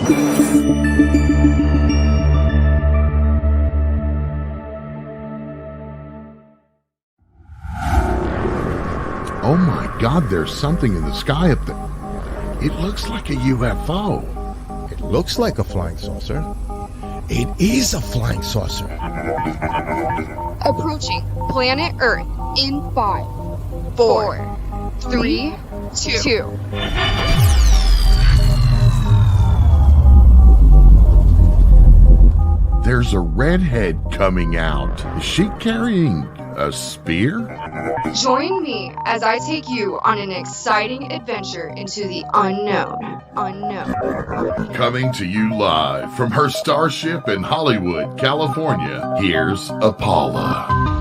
Oh my God, there's something in the sky up there. It looks like a UFO. It looks like a flying saucer. It is a flying saucer. Approaching planet Earth in 5, 4, 3, 2. There's a redhead coming out. Is she carrying a spear? Join me as I take you on an exciting adventure into the unknown. Coming to you live from her starship in Hollywood, California, here's Apolla.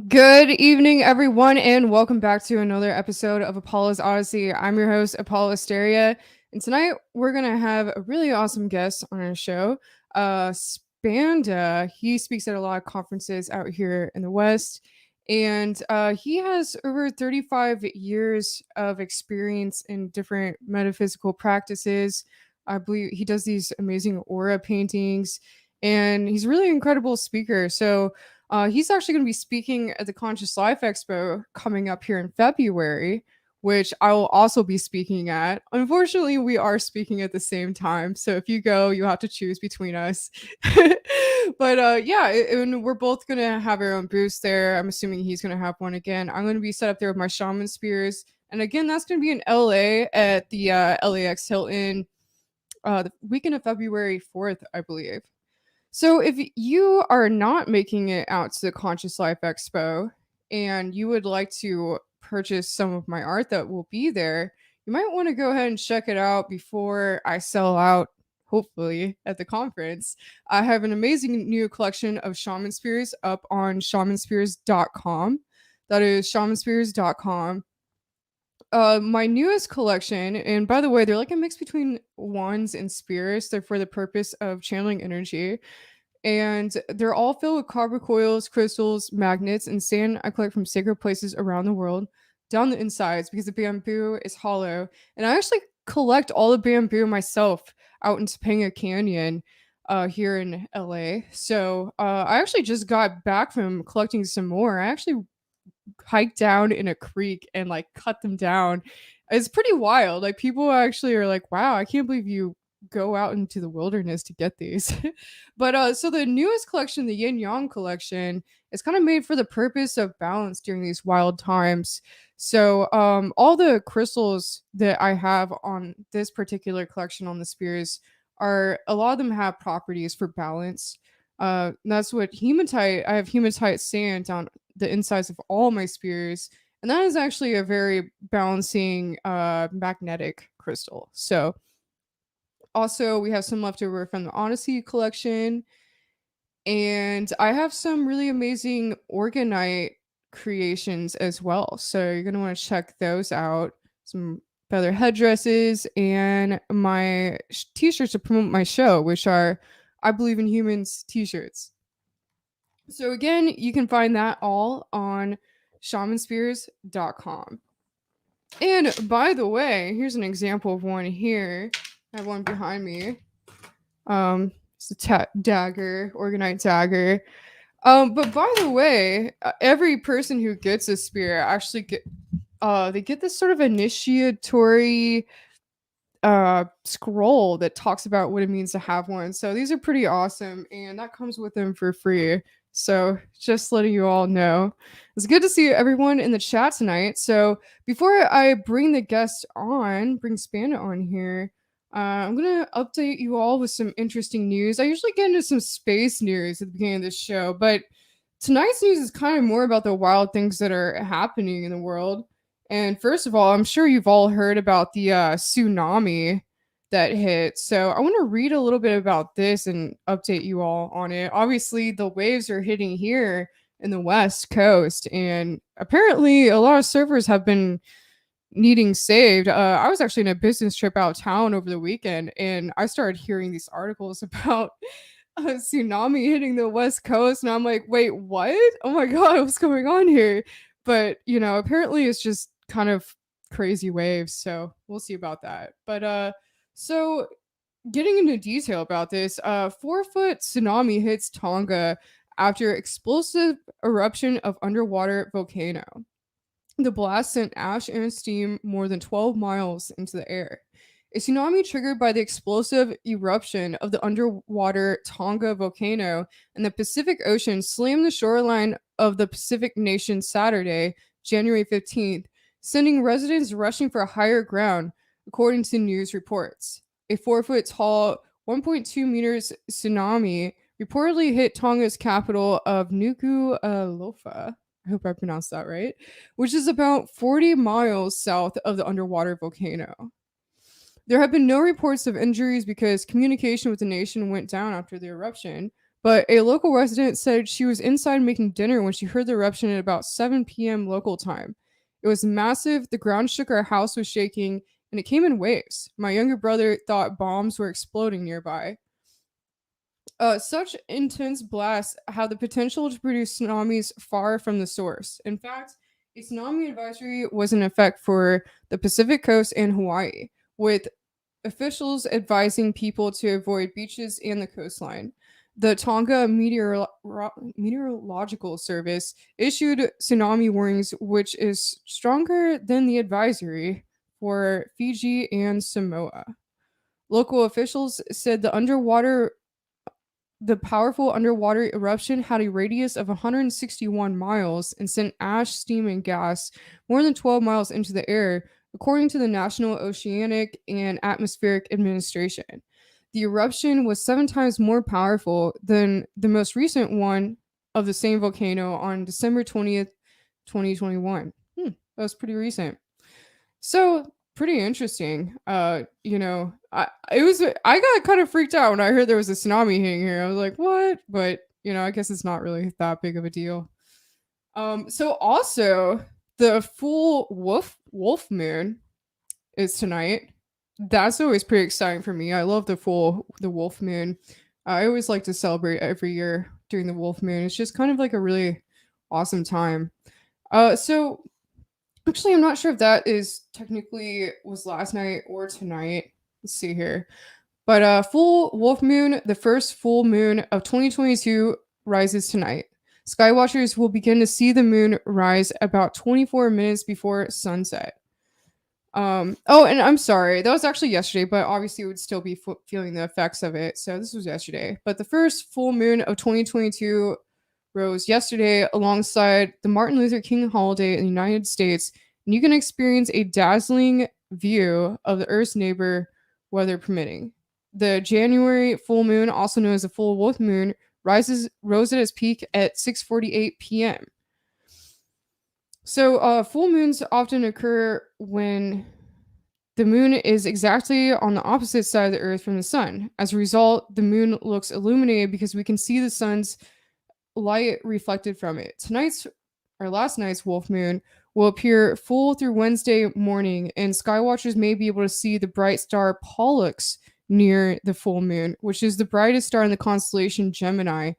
Good evening, everyone, and welcome back to another episode of Apolla's Odyssey. I'm your host, Apolla Asteria, and tonight we're going to have a really awesome guest on our show, Spanda. He speaks at a lot of conferences out here in the West, and he has over 35 years of experience in different metaphysical practices. I believe he does these amazing aura paintings, and he's a really incredible speaker. So he's actually going to be speaking at the Conscious Life Expo coming up here in February, which I will also be speaking at. Unfortunately, we are speaking at the same time. So if you go, you have to choose between us. But yeah, and we're both going to have our own booths there. I'm assuming he's going to have one again. I'm going to be set up there with my shaman spears. And again, that's going to be in LA at the LAX Hilton the weekend of February 4th, I believe. So if you are not making it out to the Conscious Life Expo and you would like to purchase some of my art that will be there, you might want to go ahead and check it out before I sell out, hopefully, at the conference. I have an amazing new collection of shaman spears up on shamanspears.com. That is shamanspears.com. My newest collection, and by the way, they're like a mix between wands and spears. They're for the purpose of channeling energy, and they're all filled with copper coils, crystals, magnets, and sand I collect from sacred places around the world down the insides because the bamboo is hollow. And I actually collect all the bamboo myself out in Topanga Canyon here in LA. So I actually just got back from collecting some more. I actually hike down in a creek and like cut them down. It's pretty wild. Like people actually are like, wow, I can't believe you go out into the wilderness to get these. But so the newest collection, the Yin Yang collection, is kind of made for the purpose of balance during these wild times. So all the crystals that I have on this particular collection on the spears are, a lot of them have properties for balance. That's what hematite, I have hematite sand on the insides of all my spears, and that is actually a very balancing magnetic crystal. So also we have some leftover from the Odyssey collection, and I have some really amazing orgonite creations as well, so you're going to want to check those out. Some feather headdresses and my t-shirts to promote my show, which are I Believe in Humans t-shirts. So again, you can find that all on shamanspears.com. And by the way, here's an example of one here. I have one behind me. It's a dagger, orgonite dagger. But by the way, every person who gets a spear actually they get this sort of initiatory scroll that talks about what it means to have one. So these are pretty awesome, and that comes with them for free. So just letting you all know. It's good to see everyone in the chat tonight. So before I bring the guest on, bring Spanda on here, I'm going to update you all with some interesting news. I usually get into some space news at the beginning of this show, but tonight's news is kind of more about the wild things that are happening in the world. And first of all, I'm sure you've all heard about the tsunami that hit. So I want to read a little bit about this and update you all on it. Obviously, the waves are hitting here in the West Coast, and apparently a lot of surfers have been needing saved. I was actually in a business trip out of town over the weekend, and I started hearing these articles about a tsunami hitting the west coast, and I'm like, wait, what? Oh my god, what's going on here? But apparently it's just kind of crazy waves, so we'll see about that. But so getting into detail about this, 4-foot tsunami hits Tonga after explosive eruption of underwater volcano. The blast sent ash and steam more than 12 miles into the air. A tsunami triggered by the explosive eruption of the underwater Tonga volcano in the Pacific Ocean slammed the shoreline of the Pacific nation Saturday, January 15th, sending residents rushing for higher ground, according to news reports. A 4-foot tall, 1.2 meters tsunami reportedly hit Tonga's capital of Nuku'alofa. I hope I pronounced that right, which is about 40 miles south of the underwater volcano. There have been no reports of injuries because communication with the nation went down after the eruption, but a local resident said she was inside making dinner when she heard the eruption at about 7 p.m. local time. It was massive, the ground shook, our house was shaking, and it came in waves. My younger brother thought bombs were exploding nearby. Such intense blasts have the potential to produce tsunamis far from the source. In fact, a tsunami advisory was in effect for the Pacific coast and Hawaii, with officials advising people to avoid beaches and the coastline. The Tonga Meteorological Service issued tsunami warnings, which is stronger than the advisory for Fiji and Samoa. Local officials said the powerful underwater eruption had a radius of 161 miles and sent ash, steam, and gas more than 12 miles into the air, according to the National Oceanic and Atmospheric Administration. The eruption was 7 times more powerful than the most recent one of the same volcano on December 20th, 2021. That was pretty recent. So pretty interesting. I got kind of freaked out when I heard there was a tsunami hitting here. I was like, what? But I guess it's not really that big of a deal. So also the full wolf moon is tonight. That's always pretty exciting for me. I love the wolf moon. I always like to celebrate every year during the wolf moon. It's just kind of like a really awesome time. So actually, I'm not sure if that is technically was last night or tonight. Let's see here. But full wolf moon, the first full moon of 2022 rises tonight. Skywatchers will begin to see the moon rise about 24 minutes before sunset. Oh, and I'm sorry, that was actually yesterday, but obviously would still be feeling the effects of it. So this was yesterday. But the first full moon of 2022 rose yesterday alongside the Martin Luther King holiday in the United States, and you can experience a dazzling view of the Earth's neighbor, weather permitting. The January full moon, also known as the full wolf moon, rose at its peak at 6:48 p.m. So full moons often occur when the moon is exactly on the opposite side of the Earth from the sun. As a result, the moon looks illuminated because we can see the sun's light reflected from it. Last night's wolf moon will appear full through Wednesday morning, and skywatchers may be able to see the bright star Pollux near the full moon, which is the brightest star in the constellation Gemini,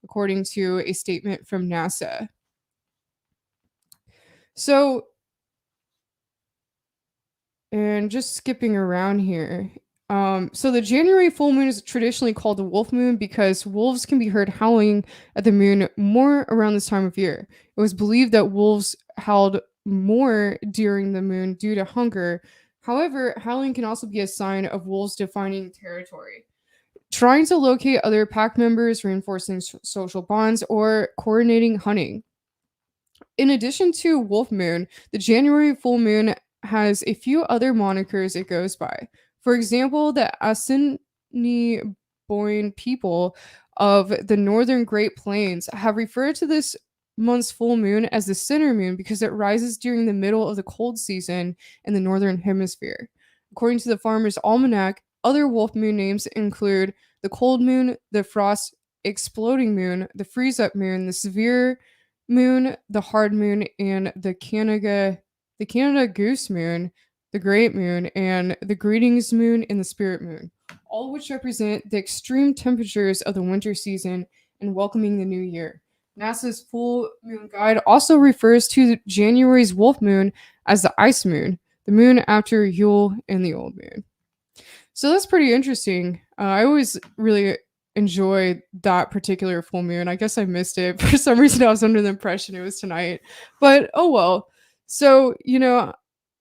according to a statement from NASA. So, and just skipping around here. So the January full moon is traditionally called the wolf moon because wolves can be heard howling at the moon more around this time of year. It was believed that wolves howled more during the moon due to hunger. However, howling can also be a sign of wolves defining territory, trying to locate other pack members, reinforcing social bonds, or coordinating hunting. In addition to wolf moon, the January full moon has a few other monikers it goes by. For example, the Assiniboine people of the northern Great Plains have referred to this month's full moon as the center moon because it rises during the middle of the cold season in the northern hemisphere. According to the Farmer's Almanac, other wolf moon names include the cold moon, the frost exploding moon, the freeze up moon, the severe moon, the hard moon, and the Canada goose moon, the great moon, and the greetings moon and the spirit moon, all of which represent the extreme temperatures of the winter season and welcoming the new year. NASA's full moon guide also refers to January's wolf moon as the ice moon, the moon after Yule and the old moon. So that's pretty interesting. I always really enjoy that particular full moon. I guess I missed it. For some reason, I was under the impression it was tonight. But oh well. So,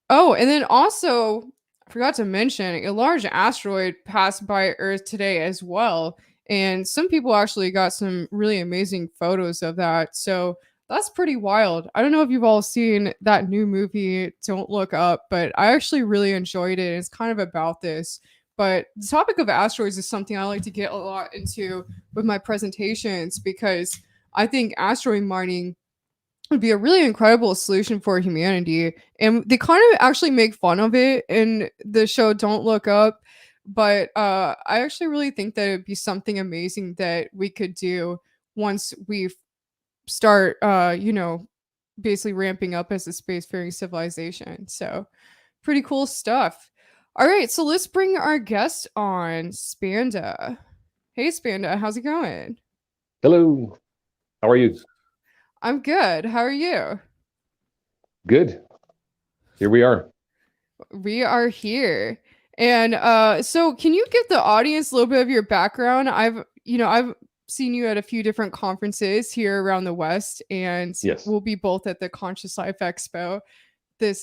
oh, and then also, I forgot to mention, a large asteroid passed by Earth today as well. And some people actually got some really amazing photos of that. So that's pretty wild. I don't know if you've all seen that new movie, Don't Look Up, but I actually really enjoyed it. It's kind of about this. But the topic of asteroids is something I like to get a lot into with my presentations because I think asteroid mining would be a really incredible solution for humanity. And they kind of actually make fun of it in the show Don't Look Up. But I actually really think that it'd be something amazing that we could do once we start, basically ramping up as a spacefaring civilization. So, pretty cool stuff. All right, so let's bring our guest on, Spanda. Hey, Spanda, how's it going? Hello. How are you? I'm good. How are you? Good. Here we are. We are here. And so can you give the audience a little bit of your background? I've seen you at a few different conferences here around the West, and Yes. we'll be both at the Conscious Life Expo this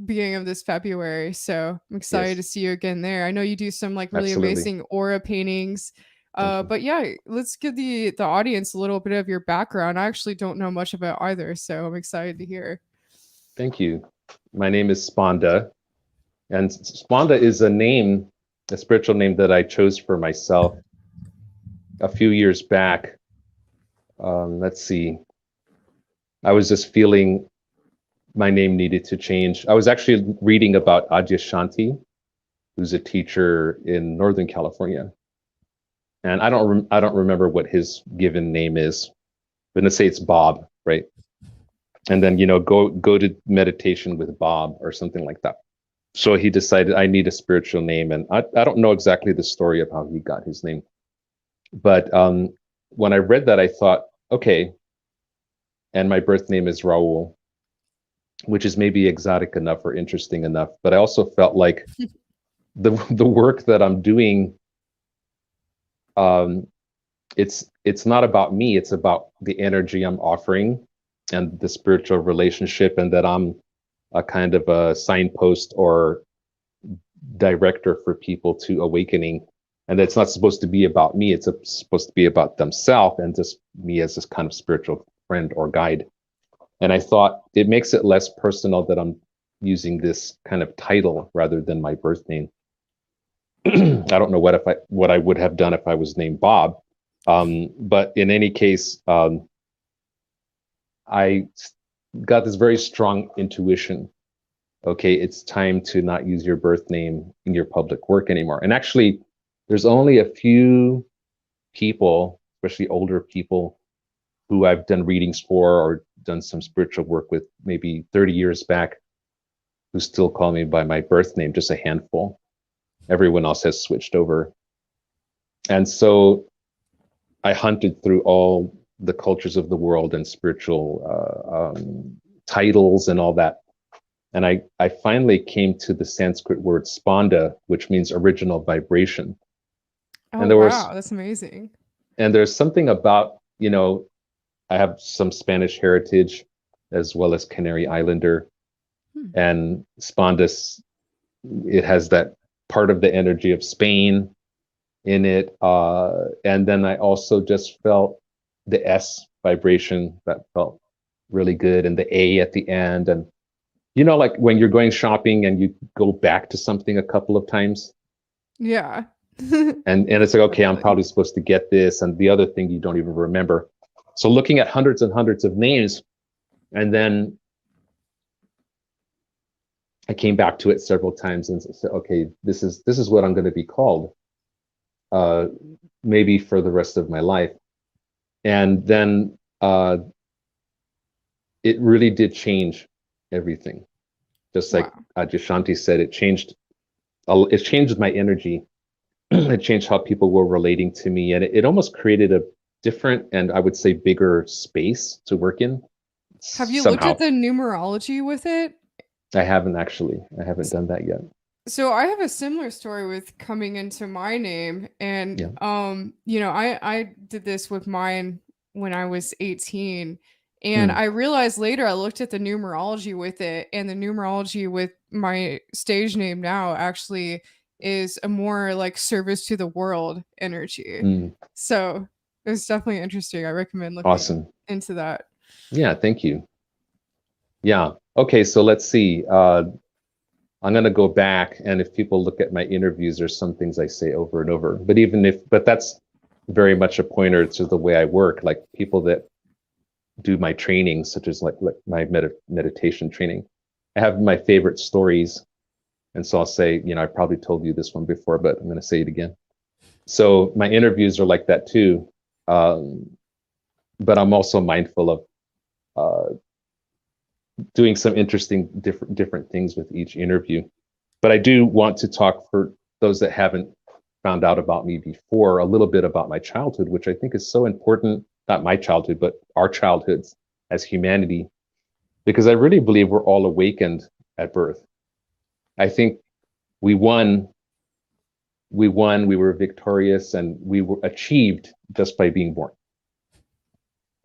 beginning of this February. So I'm excited Yes. to see you again there. I know you do some like really Absolutely. amazing aura paintings. Thank you. But yeah, let's give the audience a little bit of your background. I actually don't know much about either, so I'm excited to hear. Thank you. My name is Spanda, and Spanda is a spiritual name that I chose for myself a few years back. Let's see. I was just feeling my name needed to change. I was actually reading about Adyashanti, who's a teacher in Northern California. And I don't remember what his given name is, but let's say it's Bob, right? And then go to meditation with Bob or something like that. So he decided I need a spiritual name, and I don't know exactly the story of how he got his name, but when I read that, I thought, okay. And my birth name is Raul, which is maybe exotic enough or interesting enough, but I also felt like the work that I'm doing. It's not about me, it's about the energy I'm offering and the spiritual relationship, and that I'm a kind of a signpost or director for people to awakening. And it's not supposed to be about me, it's supposed to be about themselves and just me as this kind of spiritual friend or guide. And I thought it makes it less personal that I'm using this kind of title rather than my birth name. I don't know what I would have done if I was named Bob, but in any case, I got this very strong intuition. Okay, it's time to not use your birth name in your public work anymore. And actually, there's only a few people, especially older people, who I've done readings for or done some spiritual work with maybe 30 years back, who still call me by my birth name, just a handful. Everyone else has switched over. And so I hunted through all the cultures of the world and spiritual titles and all that. And I finally came to the Sanskrit word spanda, which means original vibration. Oh, and there wow, that's amazing. And there's something about, I have some Spanish heritage as well as Canary Islander. And Spanda, it has that part of the energy of Spain in it. And then I also just felt the S vibration that felt really good, and the A at the end. And like when you're going shopping and you go back to something a couple of times. Yeah. and it's like, okay, I'm probably supposed to get this, and the other thing you don't even remember. So looking at hundreds and hundreds of names, and then I came back to it several times and said, okay, this is what I'm going to be called, maybe for the rest of my life. And then it really did change everything. Just like Wow. Jashanti said, it changed my energy. It changed how people were relating to me, and it almost created a different and I would say bigger space to work in Have you looked at somehow. the numerology with it? I haven't actually. I haven't S- done that yet. So I have a similar story with coming into my name, and Yeah. I did this with mine when I was 18, and Mm, I realized later I looked at the numerology with it, and the numerology with my stage name now actually is a more like service to the world energy. mm, So it's definitely interesting. I recommend looking awesome. into that. Yeah, thank you. Yeah. Okay, so let's see. I'm going to go back, and if people look at my interviews, there's some things I say over and over. But that's very much a pointer to the way I work. Like people that do my training, such as like my meditation training, I have my favorite stories, and so I'll say, I probably told you this one before, but I'm going to say it again. So my interviews are like that too, um, but I'm also mindful of uh, doing some interesting different things with each interview. But I do want to talk for those that haven't found out about me before, a little bit about my childhood, which I think is so important, not my childhood, but our childhoods as humanity, because I really believe we're all awakened at birth. I think we won, we were victorious, and we were achieved just by being born.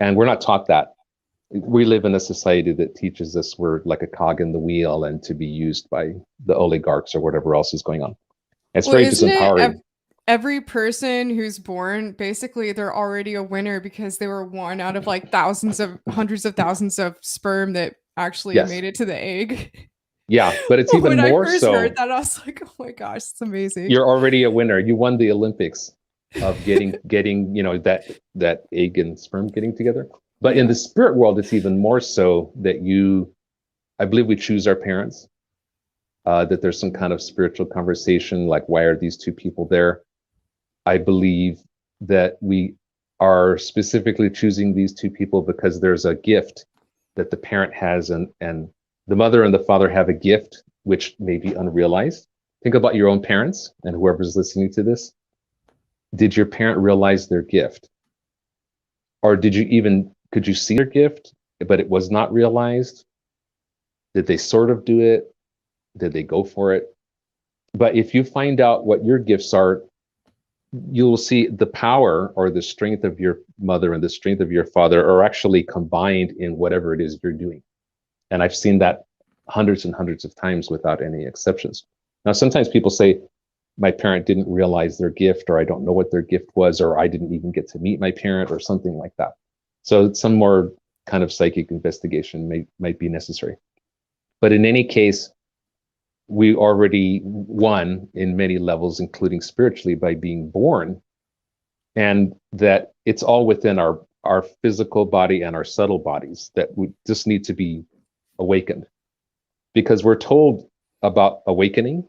And we're not taught that. We live in a society that teaches us we're like a cog in the wheel and to be used by the oligarchs or whatever else is going on. It's Well, very isn't it disempowering. every person who's born, basically they're already a winner because they were one out of like thousands of hundreds of thousands of sperm that actually Yes. made it to the egg? Yeah, but it's even When I more first heard so. that, I was like, "Oh my gosh, it's amazing." You're already a winner. You won the Olympics of getting that egg and sperm getting together. But in the Yeah. spirit world, it's even more so that I believe we choose our parents. That there's some kind of spiritual conversation, like why are these two people there? I believe that we are specifically choosing these two people because there's a gift that the parent has, and the mother and the father have a gift which may be unrealized. Think about your own parents and whoever's listening to this. Did your parent realize their gift? Or could you see their gift, but it was not realized? Did they sort of do it? Did they go for it? But if you find out what your gifts are, you'll see the power or the strength of your mother and the strength of your father are actually combined in whatever it is you're doing. And I've seen that hundreds and hundreds of times without any exceptions. Now, sometimes people say, my parent didn't realize their gift, or I don't know what their gift was, or I didn't even get to meet my parent, or something like that. So some more kind of psychic investigation might be necessary. But in any case, we already won in many levels, including spiritually, by being born, and that it's all within our physical body and our subtle bodies that we just need to be awakened, because we're told about awakening,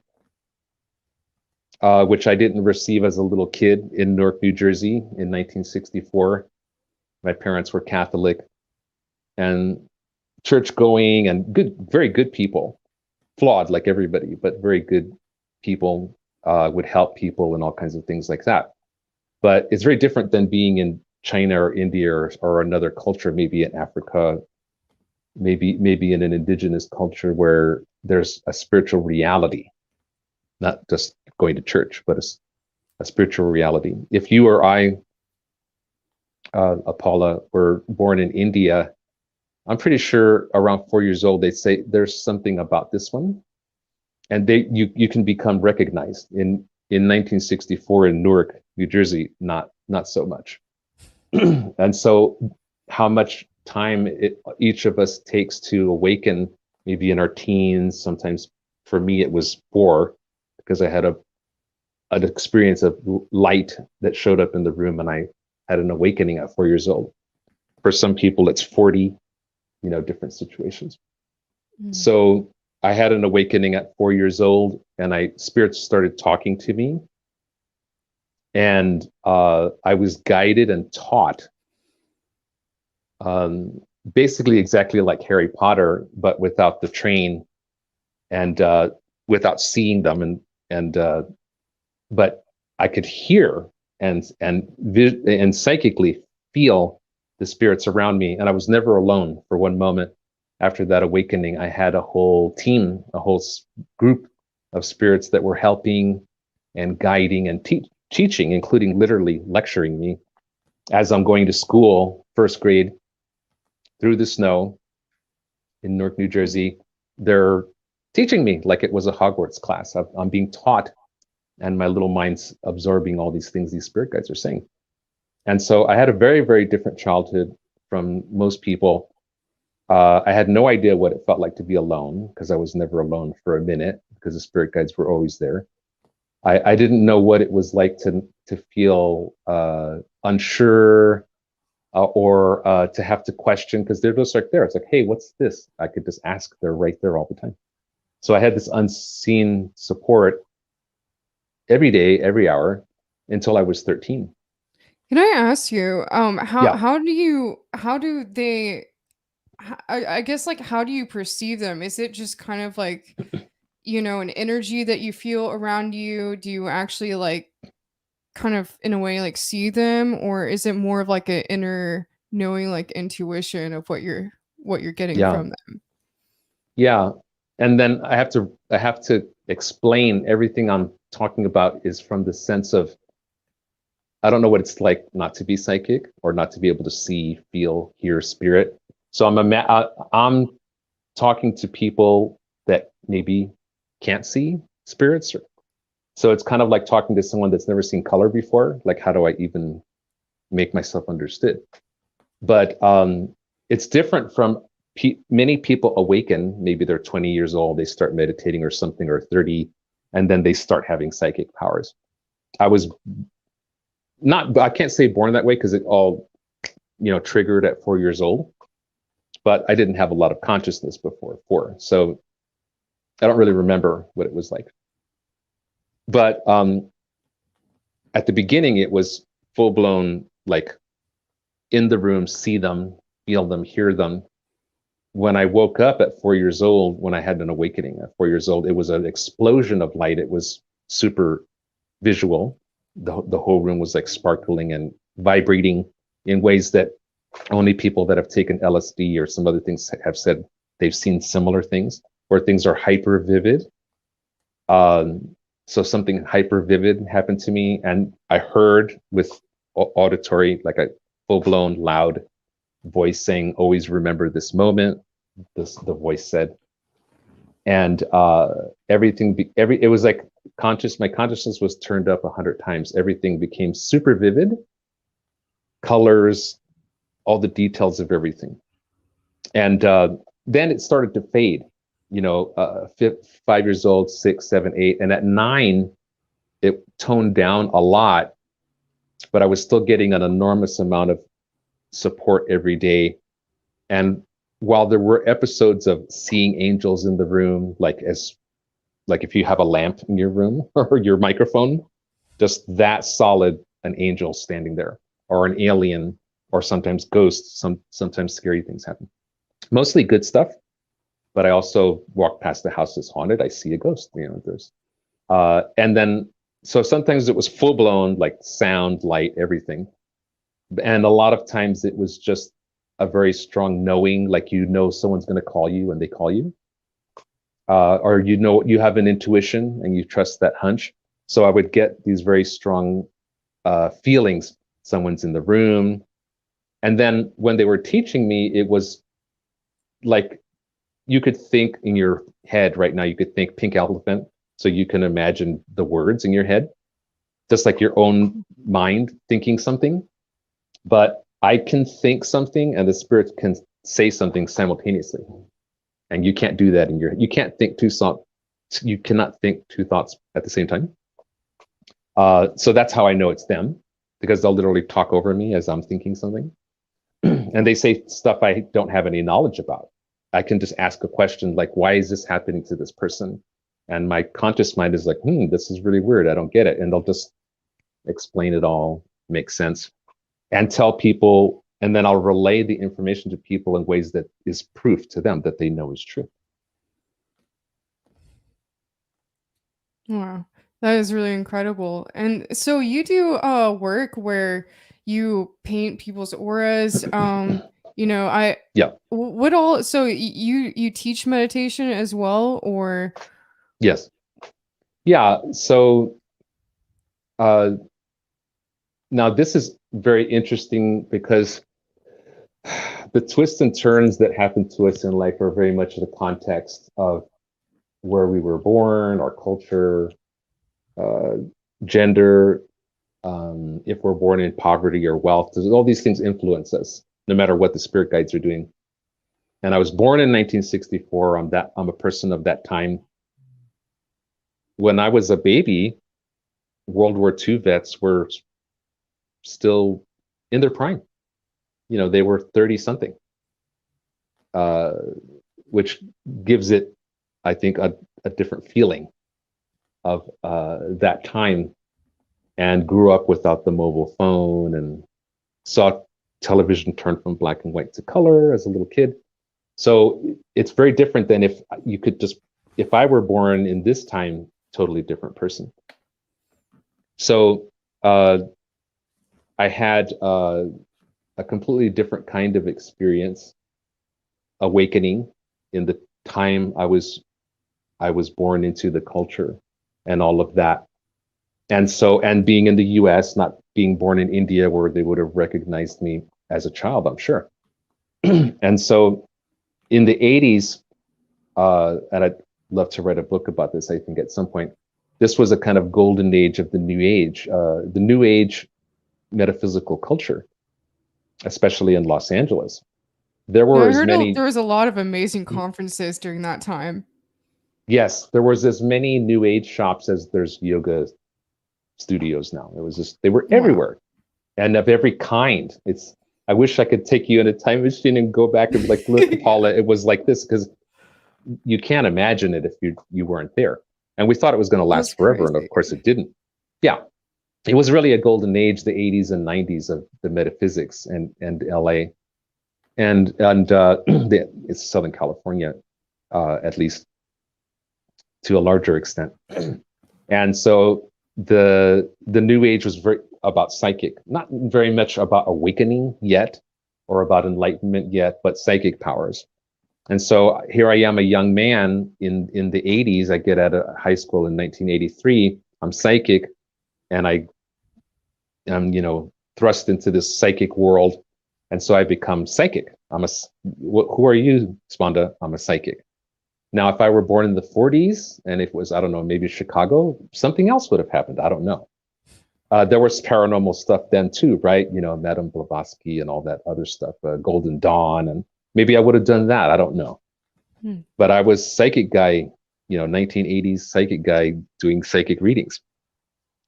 which I didn't receive as a little kid in Newark, New Jersey in 1964. My parents were Catholic and church going and good, very good people, flawed like everybody, but very good people, would help people and all kinds of things like that. But it's very different than being in China or India or another culture, maybe in Africa, maybe in an indigenous culture where there's a spiritual reality, not just going to church, but a spiritual reality. If you or I, Apolla, were born in India, I'm pretty sure around 4 years old, they'd say there's something about this one, and you can become recognized. In 1964 in Newark, New Jersey, not so much. And so, how much time each of us takes to awaken, maybe in our teens. Sometimes, for me, it was 4, because I had an experience of light that showed up in the room, and I had an awakening at 4 years old. For some people, it's 40, different situations. Mm. So I had an awakening at 4 years old, and spirits started talking to me, and I was guided and taught, basically exactly like Harry Potter, but without the train and without seeing them, and but I could hear and psychically feel the spirits around me, and I was never alone for one moment. After that awakening, I had a whole team, a whole group of spirits that were helping and guiding and teaching, including literally lecturing me as I'm going to school, first grade, through the snow in Newark, New Jersey. They're teaching me like it was a Hogwarts class. I'm being taught, and my little mind's absorbing all these things these spirit guides are saying. And so I had a very, very different childhood from most people. I had no idea what it felt like to be alone, because I was never alone for a minute, because the spirit guides were always there. I didn't know what it was like to feel unsure, or to have to question, because they're just like there. It's like, hey, what's this? I could just ask. They're right there all the time. So I had this unseen support every day, every hour, until I was 13. Can I ask you, Yeah. how do they, I guess, like, how do you perceive them? Is it just kind of like, an energy that you feel around you? Do you actually, like, kind of in a way, like, see them, or is it more of like an inner knowing, like intuition of what you're getting Yeah. from them? Yeah. And then I have to explain everything I'm talking about is from the sense of, I don't know what it's like not to be psychic or not to be able to see, feel, hear spirit. So I'm talking to people that maybe can't see spirits. So it's kind of like talking to someone that's never seen color before. Like, how do I even make myself understood? But it's different from many people awaken. Maybe they're 20 years old, they start meditating or something, or 30, and then they start having psychic powers. I was not, I can't say born that way, because it all, triggered at 4 years old. But I didn't have a lot of consciousness before 4, so I don't really remember what it was like. But at the beginning, it was full blown, like in the room, see them, feel them, hear them. When I woke up at 4 years old, when I had an awakening at 4 years old, it was an explosion of light. It was super visual. The whole room was like sparkling and vibrating in ways that only people that have taken LSD or some other things have said they've seen similar things, where things are hyper vivid. So something hyper vivid happened to me, and I heard with auditory, like a full blown loud voice saying, "Always remember this moment." The voice said, and it was like my consciousness was turned up 100 times. Everything became super vivid, colors, all the details of everything. And then it started to fade, 5 years old, 6, 7, 8. And at 9, it toned down a lot, but I was still getting an enormous amount of support every day. And while there were episodes of seeing angels in the room, like if you have a lamp in your room or your microphone, just that solid, an angel standing there, or an alien, or sometimes ghosts. Sometimes scary things happen. Mostly good stuff, but I also walk past the house that's haunted. I see a ghost. There's, and then so sometimes it was full blown, like sound, light, everything, and a lot of times it was just a very strong knowing, like someone's going to call you and they call you, or you have an intuition and you trust that hunch. So I would get these very strong feelings. Someone's in the room. And then when they were teaching me, it was like, you could think in your head right now, you could think pink elephant. So you can imagine the words in your head, just like your own mind thinking something. But I can think something and the spirit can say something simultaneously. And you can't do that you can't think you cannot think two thoughts at the same time. So that's how I know it's them, because they'll literally talk over me as I'm thinking something. And they say stuff I don't have any knowledge about. I can just ask a question like, why is this happening to this person? And my conscious mind is like, this is really weird. I don't get it. And they'll just explain it all, make sense, and tell people. And then I'll relay the information to people in ways that is proof to them that they know is true. Wow. That is really incredible. And so you do work where you paint people's auras. You know, Yeah. what all so you teach meditation as well, or Yes. Yeah. So uh, now this is very interesting because the twists and turns that happen to us in life are very much the context of where we were born, our culture, uh, gender, if we're born in poverty or wealth. All these things influence us, no matter what the spirit guides are doing. And I was born in 1964. I'm a person of that time. When I was a baby, World War II vets were still in their prime. You know, they were 30 something, uh, which gives it, I think, a different feeling of that time, and grew up without the mobile phone and saw television turn from black and white to color as a little kid. So it's very different than if you could just, if I were born in this time, totally different person. So I had a completely different kind of experience, awakening in the time I was born into the culture and all of that. And so, and being in the US, not being born in India where they would have recognized me as a child, I'm sure. And so in the 80s, and I'd love to write a book about this, I think, at some point, this was a kind of golden age of the New Age metaphysical culture, especially in Los Angeles. There yeah, were I as heard many, there was a lot of amazing conferences during that time. yes, there was as many New Age shops as there's yoga studios now. It was just, they were Wow. everywhere and of every kind. I wish I could take you in a time machine and go back and be like, look, Apolla, it was like this, because you can't imagine it if you weren't there. And we thought it was going to That's last forever, and of crazy. course it didn't. Yeah, it was really a golden age, the 80s and 90s of the metaphysics and LA and it's Southern California, at least to a larger extent. And so the new age was very about psychic, not very much about awakening yet or about enlightenment yet, but psychic powers. And so here I am, a young man in the 80s. I get out of high school in 1983. I'm psychic, and I am, thrust into this psychic world. And so I become psychic. Who are you, Spanda? I'm a psychic. Now, if I were born in the 40s and if it was, I don't know, maybe Chicago, something else would have happened. I don't know. There was paranormal stuff then too, right? Madame Blavatsky and all that other stuff, Golden Dawn, and maybe I would have done that. I don't know. Hmm. But I was psychic guy, 1980s psychic guy doing psychic readings.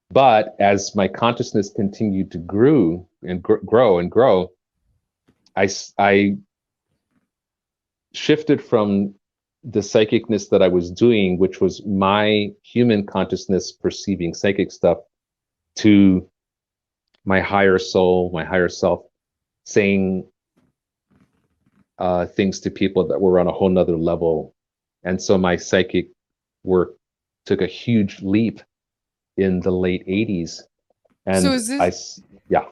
But as my consciousness continued to grow and grow, I shifted from the psychicness that I was doing, which was my human consciousness perceiving psychic stuff, to my higher soul, my higher self, saying things to people that were on a whole nother level. And so my psychic work took a huge leap in the late 80s. So And is this yeah.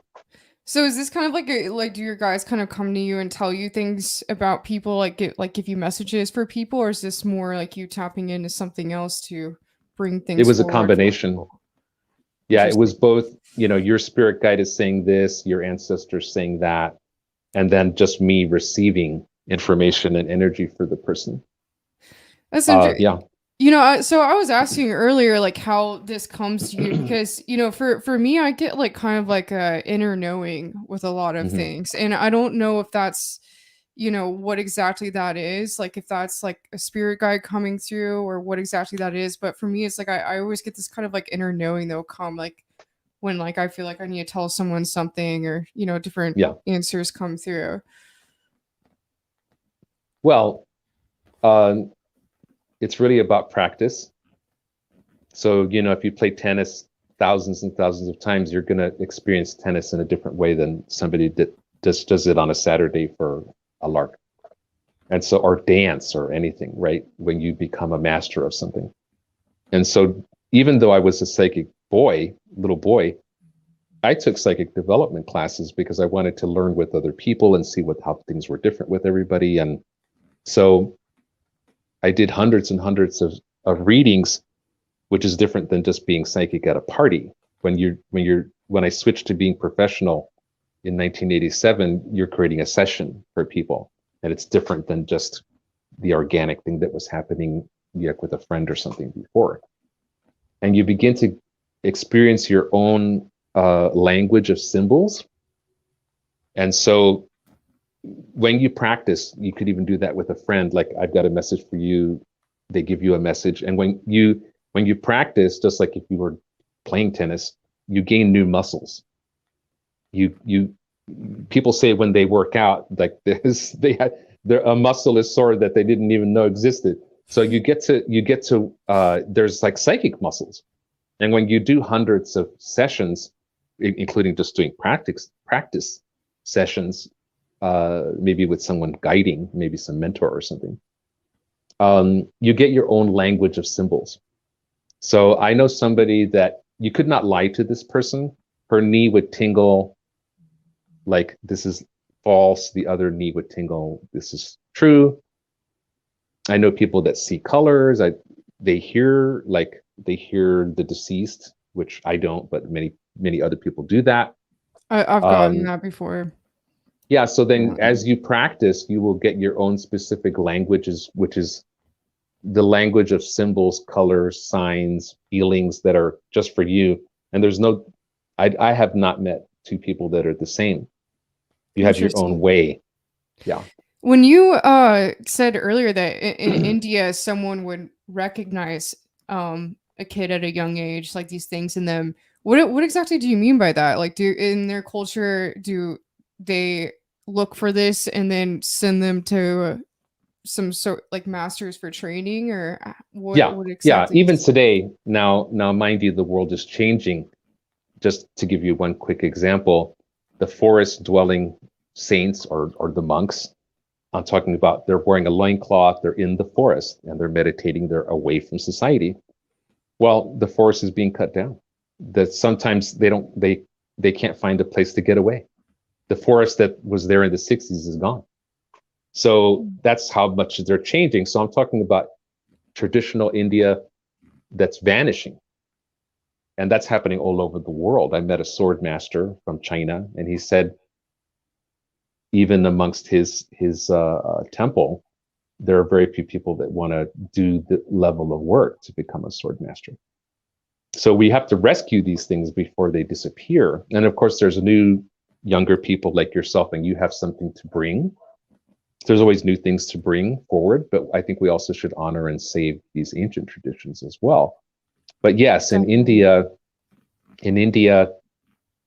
So is this kind of like do your guys kind of come to you and tell you things about people, like give you messages for people, or is this more like you tapping into something else to bring It things was a forward for combination. people? Yeah, it was Interesting. both, your spirit guide is saying this, your ancestors saying that, and then just me receiving information and energy for the person. That's interesting. Yeah. So I was asking earlier, like how this comes to you, because for me, I get like kind of like a inner knowing with a lot of Hmm. things, and I don't know if that's what exactly that is, like if that's like a spirit guide coming through or what exactly that is. But for me, it's like I always get this kind of like inner knowing that'll come like when like I feel like I need to tell someone something, or different Yeah. answers come through. Well, uh, it's really about practice. So, if you play tennis thousands and thousands of times, you're going to experience tennis in a different way than somebody that just does it on a Saturday for a lark. And so, or dance or anything, right? When you become a master of something. And so, even though I was a psychic little boy, I took psychic development classes because I wanted to learn with other people and see how things were different with everybody. And so I did hundreds and hundreds of readings, which is different than just being psychic at a party. When I switched to being professional in 1987, you're creating a session for people, and it's different than just the organic thing that was happening with a friend or something before. And you begin to experience your own language of symbols. And so when you practice, you could even do that with a friend. Like, I've got a message for you. They give you a message. And when you practice, just like if you were playing tennis, you gain new muscles. People say when they work out, like this, a muscle is sore that they didn't even know existed. So you get to there's like psychic muscles. And when you do hundreds of sessions, including just doing practice sessions, maybe with someone guiding, maybe some mentor or something, you get your own language of symbols. So I know somebody that you could not lie to this person. Her knee would tingle like this is false. The other knee would tingle, this is true. I know people that see colors. They hear the deceased, which I don't, but many other people do that. I've gotten that before. Yeah, so then as you practice, you will get your own specific languages, which is the language of symbols, colors, signs, feelings that are just for you. And I have not met two people that are the same. You have your own way. Yeah. When you said earlier that in India, someone would recognize a kid at a young age, like these things in them, what exactly do you mean by that? Like, in their culture, do they look for this and then send them to some sort like masters for training, or what exactly? Yeah, even today, now mind you, the world is changing. Just to give you one quick example, the forest dwelling saints or the monks, I'm talking about, they're wearing a loincloth, they're in the forest and they're meditating, they're away from society. Well, the forest is being cut down. That sometimes they can't find a place to get away. The forest that was there in the 60s is gone. So that's how much they're changing. So I'm talking about traditional India that's vanishing. And that's happening all over the world. I met a sword master from China, and he said, even amongst his temple, there are very few people that want to do the level of work to become a sword master. So we have to rescue these things before they disappear. And of course, there's new, younger people like yourself, and you have something to bring. There's always new things to bring forward, but I think we also should honor and save these ancient traditions as well. But yes, in India,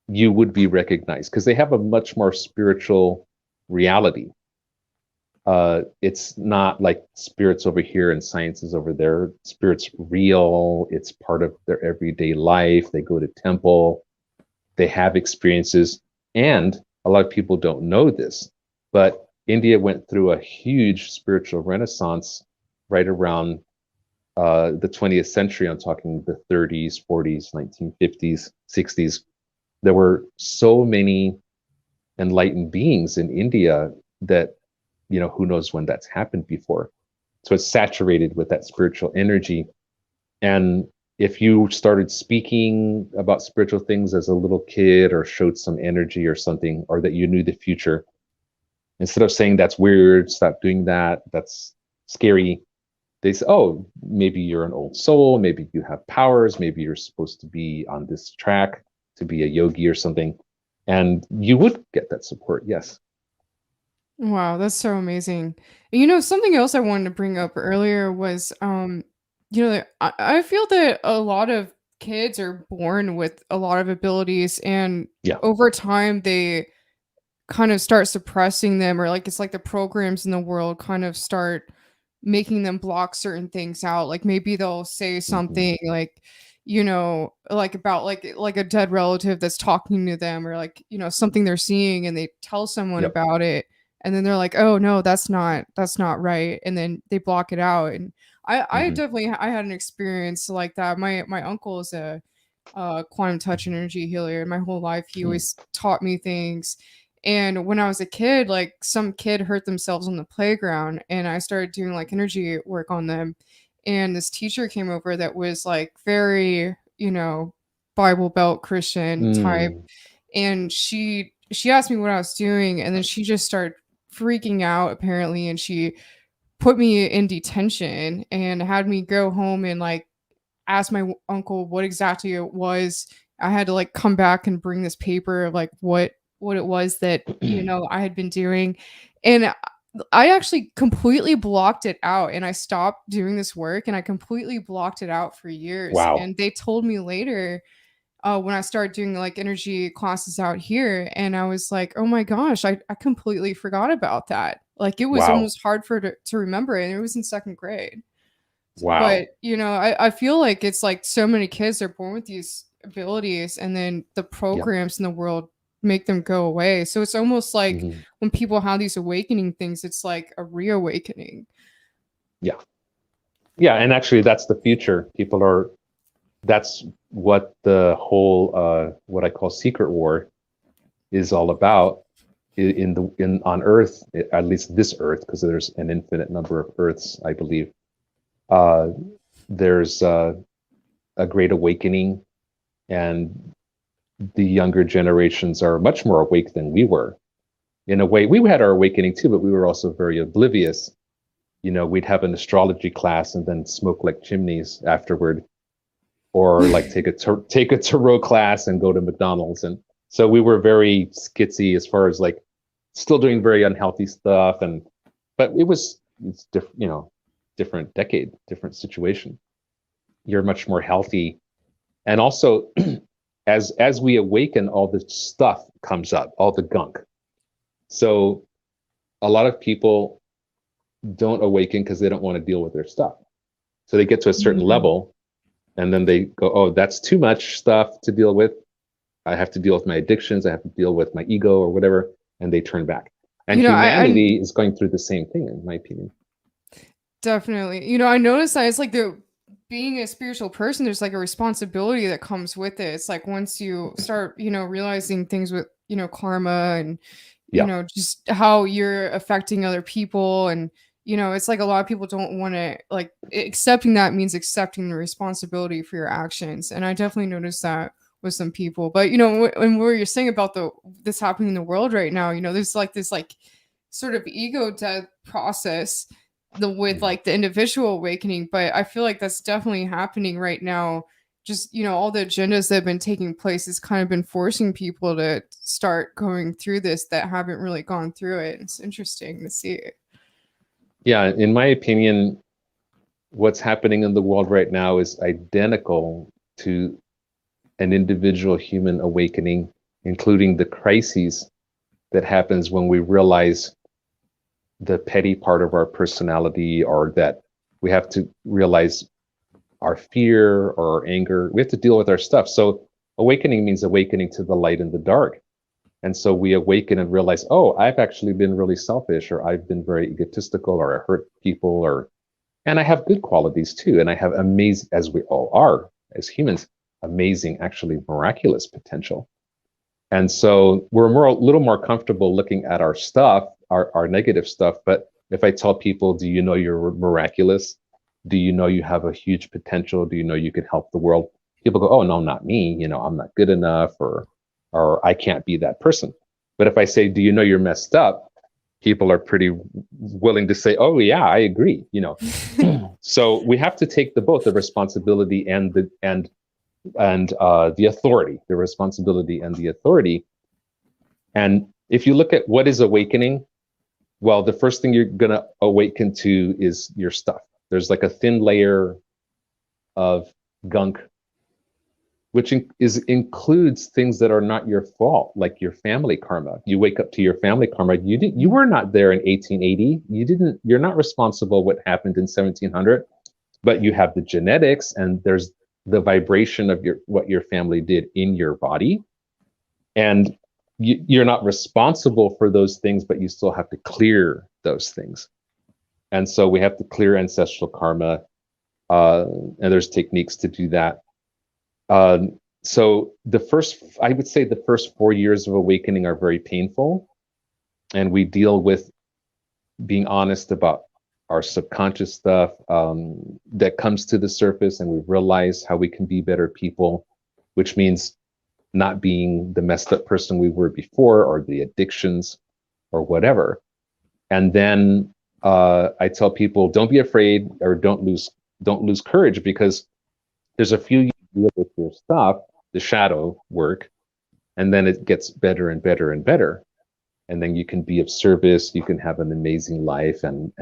you would be recognized because they have a much more spiritual reality. It's not like spirits over here and science is over there. Spirit's real. It's part of their everyday life. They go to temple. They have experiences. And a lot of people don't know this, but India went through a huge spiritual renaissance right around the 20th century. I'm talking the 30s, 40s, 1950s, 60s. There were so many enlightened beings in India that, who knows when that's happened before. So it's saturated with that spiritual energy. And if you started speaking about spiritual things as a little kid or showed some energy or something, or that you knew the future, instead of saying that's weird, stop doing that, that's scary, they say, oh, maybe you're an old soul, maybe you have powers, maybe you're supposed to be on this track to be a yogi or something. And you would get that support, yes. Wow, that's so amazing. Something else I wanted to bring up earlier was, I feel that a lot of kids are born with a lot of abilities, and over time they kind of start suppressing them, or like it's like the programs in the world kind of start making them block certain things out. Like maybe they'll say something like, like about like a dead relative that's talking to them, or like, something they're seeing, and they tell someone about it, and then they're like, oh no, that's not right, and then they block it out. And I Hmm. definitely I had an experience like that. My uncle is a quantum touch and energy healer, and my whole life he always taught me things. And when I was a kid, like some kid hurt themselves on the playground, and I started doing like energy work on them. And this teacher came over that was like very, Bible Belt Christian type, Mm. and she asked me what I was doing, and then she just started freaking out apparently, and she put me in detention and had me go home and like ask my uncle what exactly it was. I had to like come back and bring this paper of like what it was that I had been doing, and I actually completely blocked it out, and I stopped doing this work, and I completely blocked it out for years. Wow. And they told me later, when I started doing like energy classes out here, and I was like, oh my gosh, I completely forgot about that. Like it was Wow. almost hard for to remember it, and it was in second grade. Wow. But I feel like it's like so many kids are born with these abilities, and then the Yeah. programs in the world make them go away. So it's almost like Hmm. when people have these awakening things, it's like a reawakening. Yeah. Yeah. And actually, that's the future. That's what the whole, what I call secret war is all about on Earth, at least this Earth, because there's an infinite number of Earths, I believe. Uh, there's a great awakening, and the younger generations are much more awake than we were. In a way, we had our awakening too, but we were also very oblivious. We'd have an astrology class and then smoke like chimneys afterward, or like take a tarot class and go to McDonald's. And so we were very skitsy as far as like still doing very unhealthy stuff. But it's different, different decade, different situation. You're much more healthy. And also as we awaken, all the stuff comes up, all the gunk. So a lot of people don't awaken because they don't want to deal with their stuff. So they get to a certain Mhm. level and then they go, oh, that's too much stuff to deal with. I have to deal with my addictions. I have to deal with my ego or whatever. And they turn back. And I humanity is going through the same thing, in my opinion. definitely. I noticed that it's like the being a spiritual person, there's like a responsibility that comes with it. It's like once you start, realizing things with, karma and, Yeah. just how you're affecting other people. And, it's like a lot of people don't want to like accepting that means accepting the responsibility for your actions. And I definitely noticed that with some people. But, and what you're saying about this happening in the world right now, there's like this like sort of ego death process with like the individual awakening, but I feel like that's definitely happening right now. Just all the agendas that have been taking place has kind of been forcing people to start going through this that haven't really gone through it. It's interesting to see it. Yeah. In my opinion, what's happening in the world right now is identical to an individual human awakening, including the crises that happens when we realize the petty part of our personality, or that we have to realize our fear or our anger. We have to deal with our stuff. So awakening means awakening to the light and the dark. And so we awaken and realize, oh, I've actually been really selfish, or I've been very egotistical, or I hurt people, and I have good qualities too. And I have amazing, as we all are as humans, amazing, actually miraculous potential. And so we're a little more comfortable looking at our stuff, our negative stuff. But if I tell people, do you know you're miraculous? Do you know you have a huge potential? Do you know you can help the world? People go, oh, no, not me. I'm not good enough, or I can't be that person. But if I say, do you know you're messed up? People are pretty willing to say, oh, yeah, I agree. So we have to take both the responsibility and the authority, the responsibility and the authority. And if you look at what is awakening, well, the first thing you're going to awaken to is your stuff. There's like a thin layer of gunk, which includes things that are not your fault, like your family karma. You wake up to your family karma. You were not there in 1880. You're not responsible what happened in 1700, but you have the genetics, and there's the vibration of what your family did in your body. And you're not responsible for those things, but you still have to clear those things. And so we have to clear ancestral karma. and there's techniques to do that. So I would say the first 4 years of awakening are very painful, and we deal with being honest about our subconscious stuff that comes to the surface, and we realize how we can be better people, which means not being the messed up person we were before, or the addictions or whatever. And then I tell people, don't be afraid, or don't lose courage, because there's a few you deal with your stuff, the shadow work, and then it gets better and better and better. And then you can be of service, you can have an amazing life, and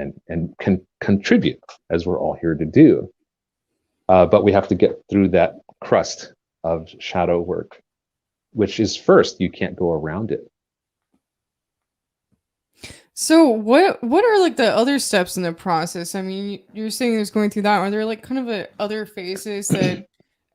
can contribute, as we're all here to do. But we have to get through that crust of shadow work, which is first. You can't go around it. So what are like the other steps in the process? I mean, you're saying there's going through that. Are there like kind of other phases that,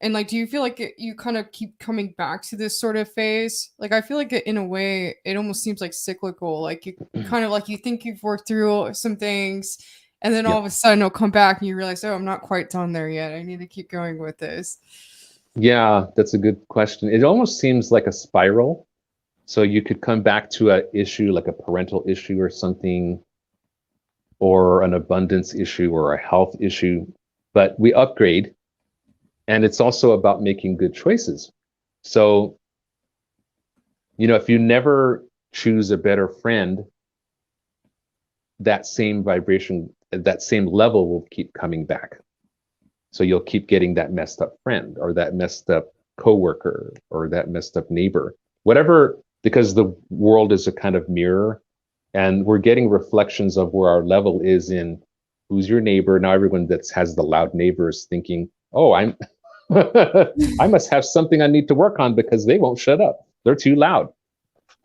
and like, do you feel like you kind of keep coming back to this sort of phase? Like, I feel like in a way, it almost seems like cyclical. Like you kind of like you think you've worked through some things, and then all of a sudden it'll come back and you realize, oh, I'm not quite done there yet. I need to keep going with this. Yeah, that's a good question. It almost seems like a spiral. So you could come back to an issue like a parental issue or something, or an abundance issue or a health issue, but we upgrade. And it's also about making good choices. So, if you never choose a better friend, that same vibration, that same level will keep coming back. So you'll keep getting that messed up friend, or that messed up coworker, or that messed up neighbor, whatever, because the world is a kind of mirror, and we're getting reflections of where our level is in who's your neighbor. Now everyone that has the loud neighbor is thinking, oh, I must have something I need to work on because they won't shut up. They're too loud.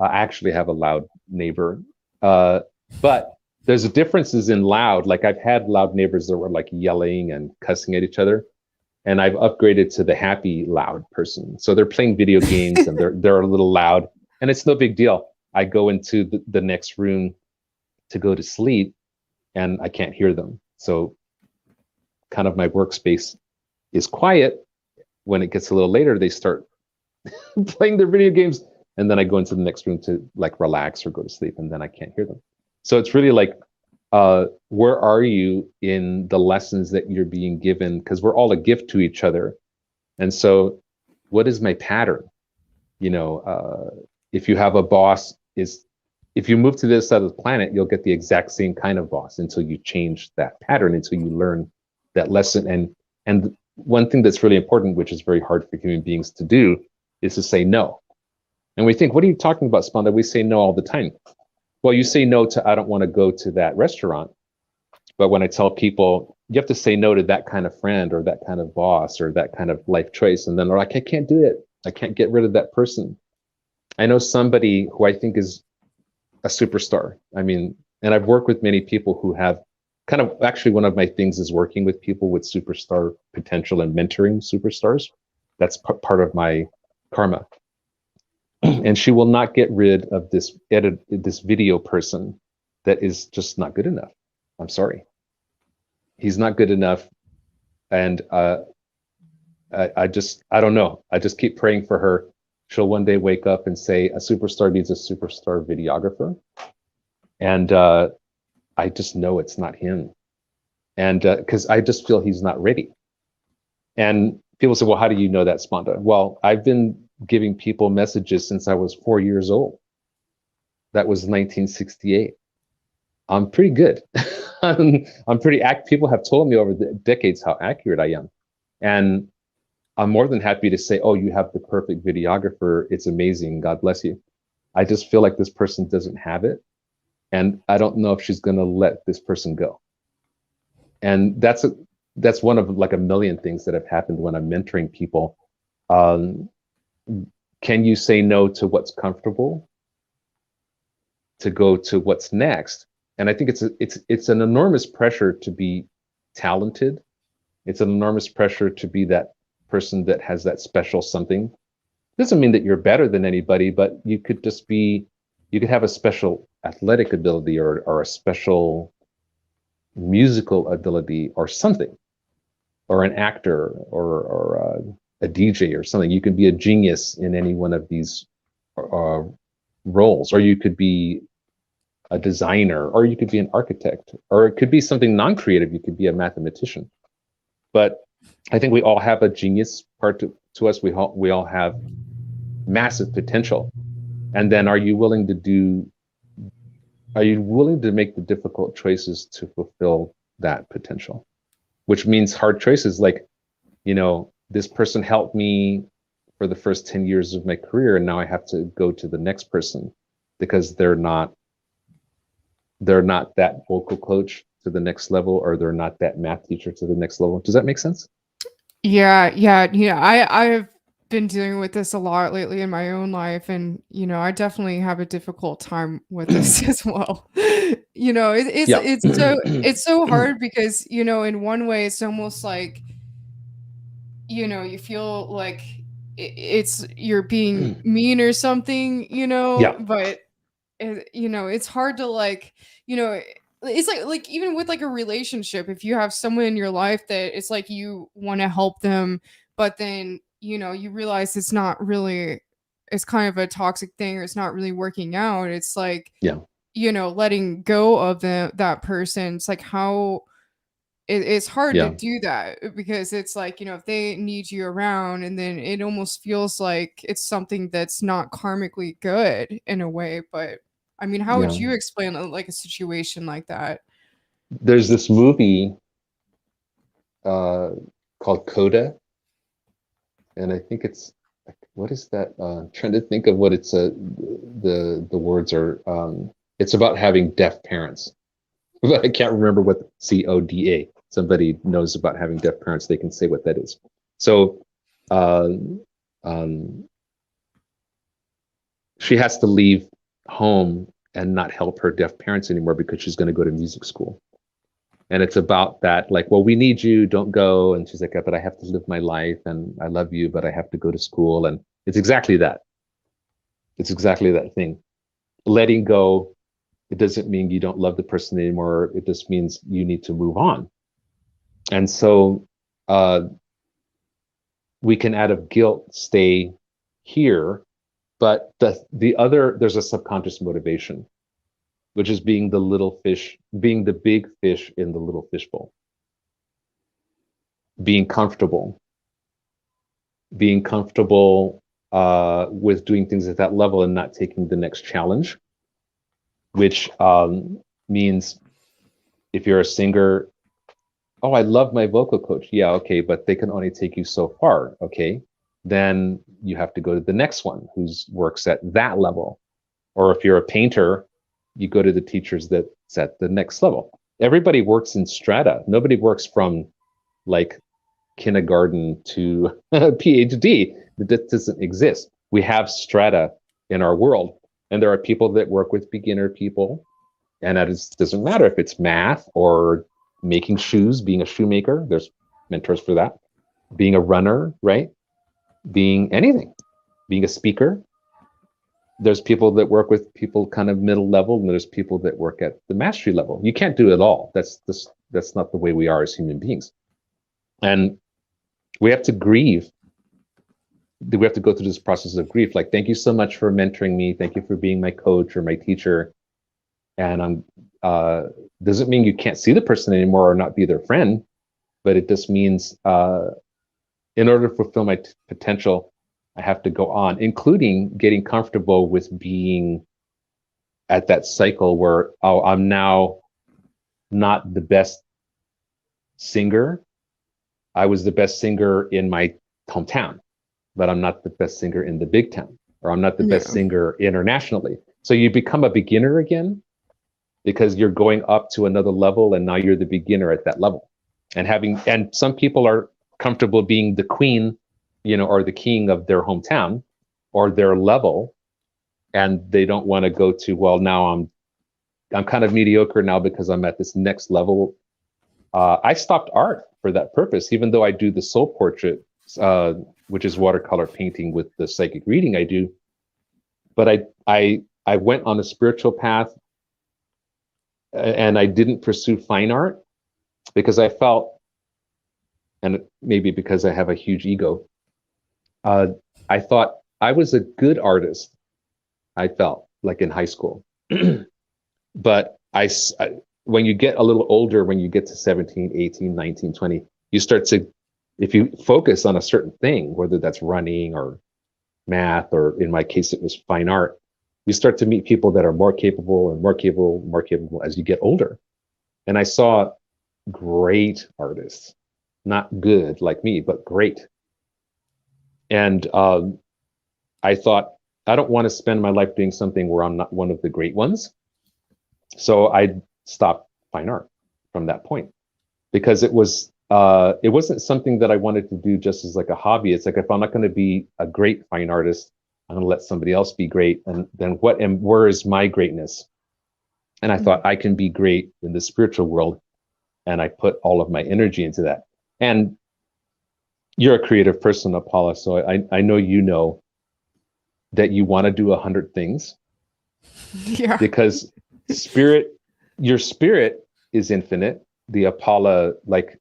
I actually have a loud neighbor. But there's differences in loud. Like I've had loud neighbors that were like yelling and cussing at each other. And I've upgraded to the happy loud person. So they're playing video games and they're a little loud, and it's no big deal. I go into the next room to go to sleep and I can't hear them. So kind of my workspace is quiet. When it gets a little later, they start playing their video games, and then I go into the next room to like relax or go to sleep, and then I can't hear them. So it's really like, where are you in the lessons that you're being given? Because we're all a gift to each other. And so what is my pattern? If you have a boss, if you move to this side of the planet, you'll get the exact same kind of boss until you change that pattern, until you learn that lesson. And one thing that's really important, which is very hard for human beings to do, is to say no. And we think, what are you talking about, Spanda? We say no all the time. Well, you say no to, I don't want to go to that restaurant. But when I tell people, you have to say no to that kind of friend, or that kind of boss, or that kind of life choice, and then they're like, I can't do it. I can't get rid of that person. I know somebody who I think is a superstar. I mean, and I've worked with many people who have kind of, actually one of my things is working with people with superstar potential and mentoring superstars. That's part of my karma. And she will not get rid of this video person that is just not good enough. I'm sorry. He's not good enough. And I don't know. I just keep praying for her. She'll one day wake up and say, a superstar needs a superstar videographer. And I just know it's not him. And because I just feel he's not ready. And people say, well, how do you know that, Spanda? Well, I've been giving people messages since I was 4 years old. That was 1968. I'm pretty good. I'm pretty people have told me over the decades how accurate I am. And I'm more than happy to say, oh, you have the perfect videographer. It's amazing. God bless you. I just feel like this person doesn't have it. And I don't know if she's going to let this person go. And that's one of like a million things that have happened when I'm mentoring people. Can you say no to what's comfortable to go to what's next? And I think it's an enormous pressure to be talented. It's an enormous pressure to be that person that has that special something. Doesn't mean that you're better than anybody, but you could have a special athletic ability, or a special musical ability or something. or an actor or a DJ or something. You can be a genius in any one of these roles, or you could be a designer, or you could be an architect, or it could be something non-creative. You could be a mathematician. But I think we all have a genius part to us. We all have massive potential. And then are you willing to make the difficult choices to fulfill that potential? Which means hard choices like, this person helped me for the first 10 years of my career, and now I have to go to the next person because they're not that vocal coach to the next level, or they're not that math teacher to the next level. Does that make sense? Yeah. I have been dealing with this a lot lately in my own life, and I definitely have a difficult time with this as well. Yeah. It's so hard because in one way it's almost like you feel like it's you're being mean or something, Yeah. but it's hard to it's like even with like a relationship, if you have someone in your life that it's like you want to help them, but then you realize it's kind of a toxic thing, or it's not really working out. It's like Yeah. letting go of that person. It's like how it's hard to Yeah. do that, because it's like if they need you around, and then it almost feels like it's something that's not karmically good in a way. But I mean, how would Yeah. you explain like a situation like that? There's this movie called Coda, and I think it's, what is that? Trying to think of what it's the words are. It's about having deaf parents, but I can't remember what CODA. Somebody knows about having deaf parents, they can say what that is. So she has to leave home and not help her deaf parents anymore because she's going to go to music school. And it's about that, like, well, we need you, don't go. And she's like, but I have to live my life, and I love you, but I have to go to school. And it's exactly that. It's exactly that thing. Letting go, it doesn't mean you don't love the person anymore. It just means you need to move on. And so we can, out of guilt, stay here. But there's a subconscious motivation, which is being the little fish, being the big fish in the little fishbowl. Being comfortable with doing things at that level and not taking the next challenge, which means if you're a singer, oh, I love my vocal coach. Yeah, okay, but they can only take you so far. Okay, then you have to go to the next one who works at that level. Or if you're a painter, you go to the teachers that's at the next level. Everybody works in strata. Nobody works from like kindergarten to PhD. That doesn't exist. We have strata in our world, and there are people that work with beginner people, and that doesn't matter if it's math or making shoes, being a shoemaker. There's mentors for that. Being a runner, right? Being anything, being a speaker. There's people that work with people kind of middle level, and there's people that work at the mastery level. You can't do it all. That's not the way we are as human beings. And we have to grieve. We have to go through this process of grief. Like, thank you so much for mentoring me. Thank you for being my coach or my teacher. And doesn't mean you can't see the person anymore or not be their friend, but it just means in order to fulfill my potential, I have to go on, including getting comfortable with being at that cycle where, oh, I'm now not the best singer. I was the best singer in my hometown, but I'm not the best singer in the big town, or I'm not the best singer internationally. So you become a beginner again because you're going up to another level, and now you're the beginner at that level. And some people are comfortable being the queen, or the king of their hometown or their level, and they don't want to go to, well, now I'm kind of mediocre now because I'm at this next level. I stopped art for that purpose, even though I do the soul portrait, which is watercolor painting with the psychic reading I do. But I went on a spiritual path, and I didn't pursue fine art because I felt, and maybe because I have a huge ego, I thought I was a good artist. I felt like in high school, but when you get a little older, when you get to 17, 18, 19, 20, you start to, if you focus on a certain thing, whether that's running or math, or in my case, it was fine art, you start to meet people that are more capable and more capable, more capable as you get older. And I saw great artists, not good like me, but great. And I thought, I don't want to spend my life doing something where I'm not one of the great ones. So I stopped fine art from that point, because it wasn't something that I wanted to do just as like a hobby. It's like, if I'm not going to be a great fine artist, I'm going to let somebody else be great. And then where is my greatness? And I thought, I can be great in the spiritual world. And I put all of my energy into that. And you're a creative person, Apolla, so I know you know that you want to do 100 things. Yeah. Because your spirit is infinite. The Apolla, like,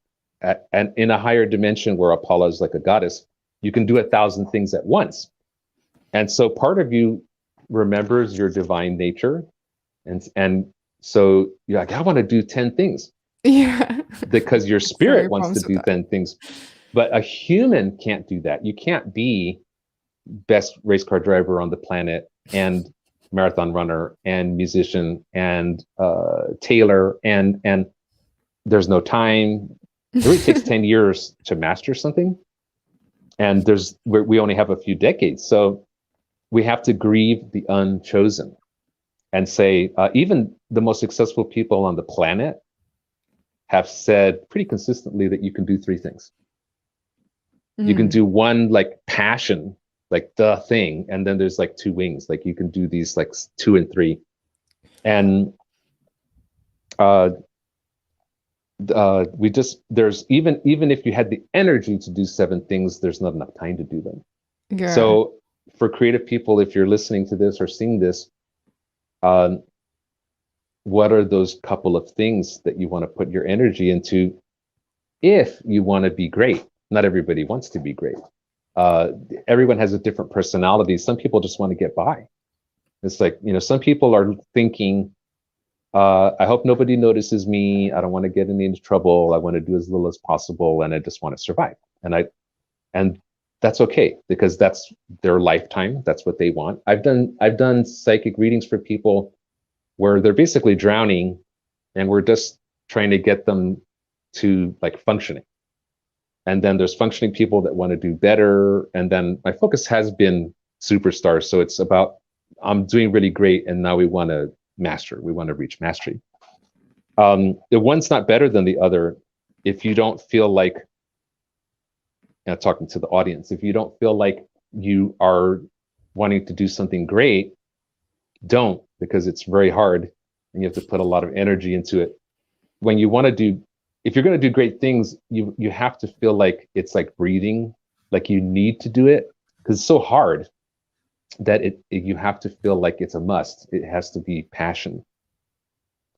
and in a higher dimension where Apolla is like a goddess, you can do 1,000 things at once. And so part of you remembers your divine nature, and so you're like, I want to do 10 things. Yeah. Because your spirit wants to do 10 things. But a human can't do that. You can't be best race car driver on the planet and marathon runner and musician and tailor, and there's no time. It really takes 10 years to master something, and we only have a few decades. So we have to grieve the unchosen and say, even the most successful people on the planet have said pretty consistently that you can do 3 things. You can do one, like passion, like the thing, and then there's like 2 wings. Like you can do these like 2 and 3. And there's even if you had the energy to do 7 things, there's not enough time to do them. Yeah. So for creative people, if you're listening to this or seeing this, what are those couple of things that you want to put your energy into if you want to be great? Not everybody wants to be great. Everyone has a different personality. Some people just want to get by. It's like, some people are thinking, I hope nobody notices me. I don't want to get into trouble. I want to do as little as possible, and I just want to survive. And that's okay, because that's their lifetime. That's what they want. I've done psychic readings for people where they're basically drowning, and we're just trying to get them to like functioning. And then there's functioning people that want to do better. And then my focus has been superstars. So it's about, I'm doing really great, and now we want to master. We want to reach mastery. The one's not better than the other. If you don't feel like, talking to the audience, if you don't feel like you are wanting to do something great, don't, because it's very hard and you have to put a lot of energy into it. When you want to do, if you're going to do great things, you have to feel like it's like breathing, like you need to do it, because it's so hard that you have to feel like it's a must. It has to be passion.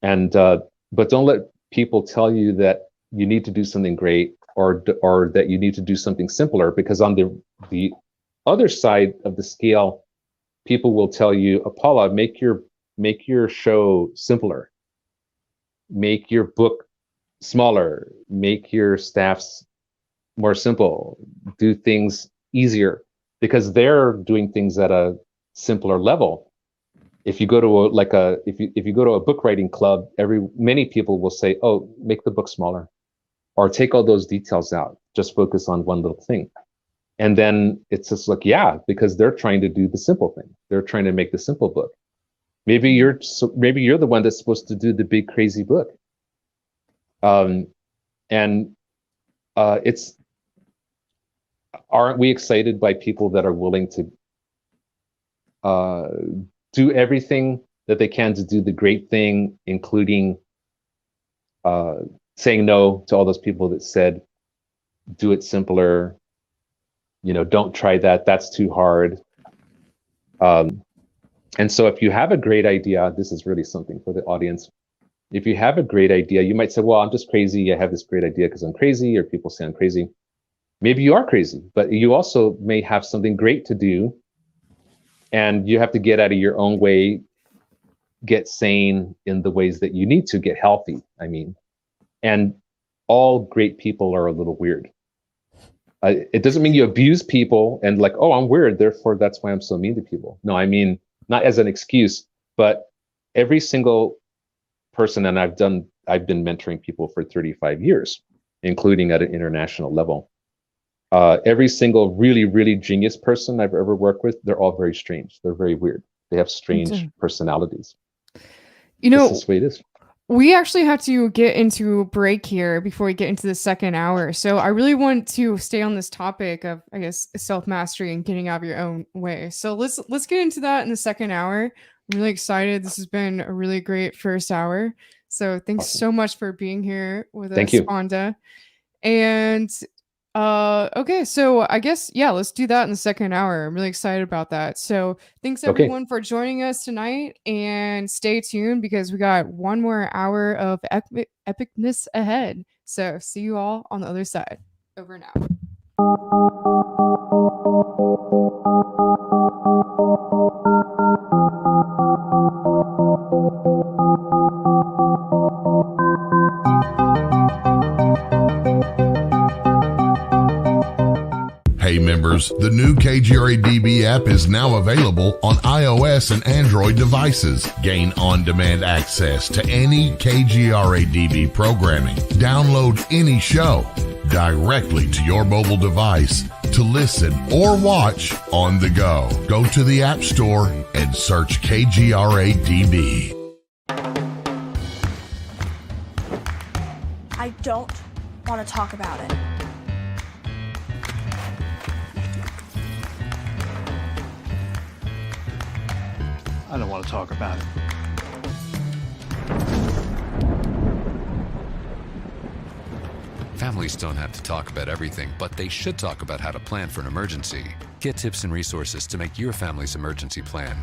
And but don't let people tell you that you need to do something great, or that you need to do something simpler, because on the other side of the scale, people will tell you, Apolla, make your show simpler, make your book smaller, make your staffs more simple, do things easier, because they're doing things at a simpler level. If you go to if you go to a book writing club, many people will say, oh, make the book smaller, or take all those details out, just focus on one little thing. And then it's just like, yeah, because they're trying to do the simple thing. They're trying to make the simple book. Maybe you're the one that's supposed to do the big crazy book. Aren't we excited by people that are willing to do everything that they can to do the great thing, including saying no to all those people that said, do it simpler, don't try that, that's too hard. And so if you have a great idea, this is really something for the audience. If you have a great idea, you might say, well, I'm just crazy. I have this great idea because I'm crazy, or people say I'm crazy. Maybe you are crazy, but you also may have something great to do, and you have to get out of your own way, get sane in the ways that you need to get healthy. I mean, and all great people are a little weird. It doesn't mean you abuse people and like, oh, I'm weird, therefore that's why I'm so mean to people. No, I mean, not as an excuse, but every single person, and I've been mentoring people for 35 years, including at an international level. Every single really, really genius person I've ever worked with, they're all very strange. They're very weird. They have strange personalities. You know, this is the way it is. We actually have to get into a break here before we get into the second hour. So I really want to stay on this topic of, I guess, self-mastery and getting out of your own way. So let's get into that in the second hour. I'm really excited. This has been a really great first hour. So thanks so much for being here with us, Spanda. And okay, so I guess, yeah, let's do that in the second hour. I'm really excited about that. So thanks everyone for joining us tonight, and stay tuned because we got one more hour of epicness ahead. So see you all on the other side. Over and out. Hey members, the new KGRA-DB app is now available on iOS and Android devices. Gain on-demand access to any KGRA-DB programming. Download any show directly to your mobile device to listen or watch on the go. Go to the App Store and search KGRA-DB. I don't want to talk about it. I don't want to talk about it. Families don't have to talk about everything, but they should talk about how to plan for an emergency. Get tips and resources to make your family's emergency plan.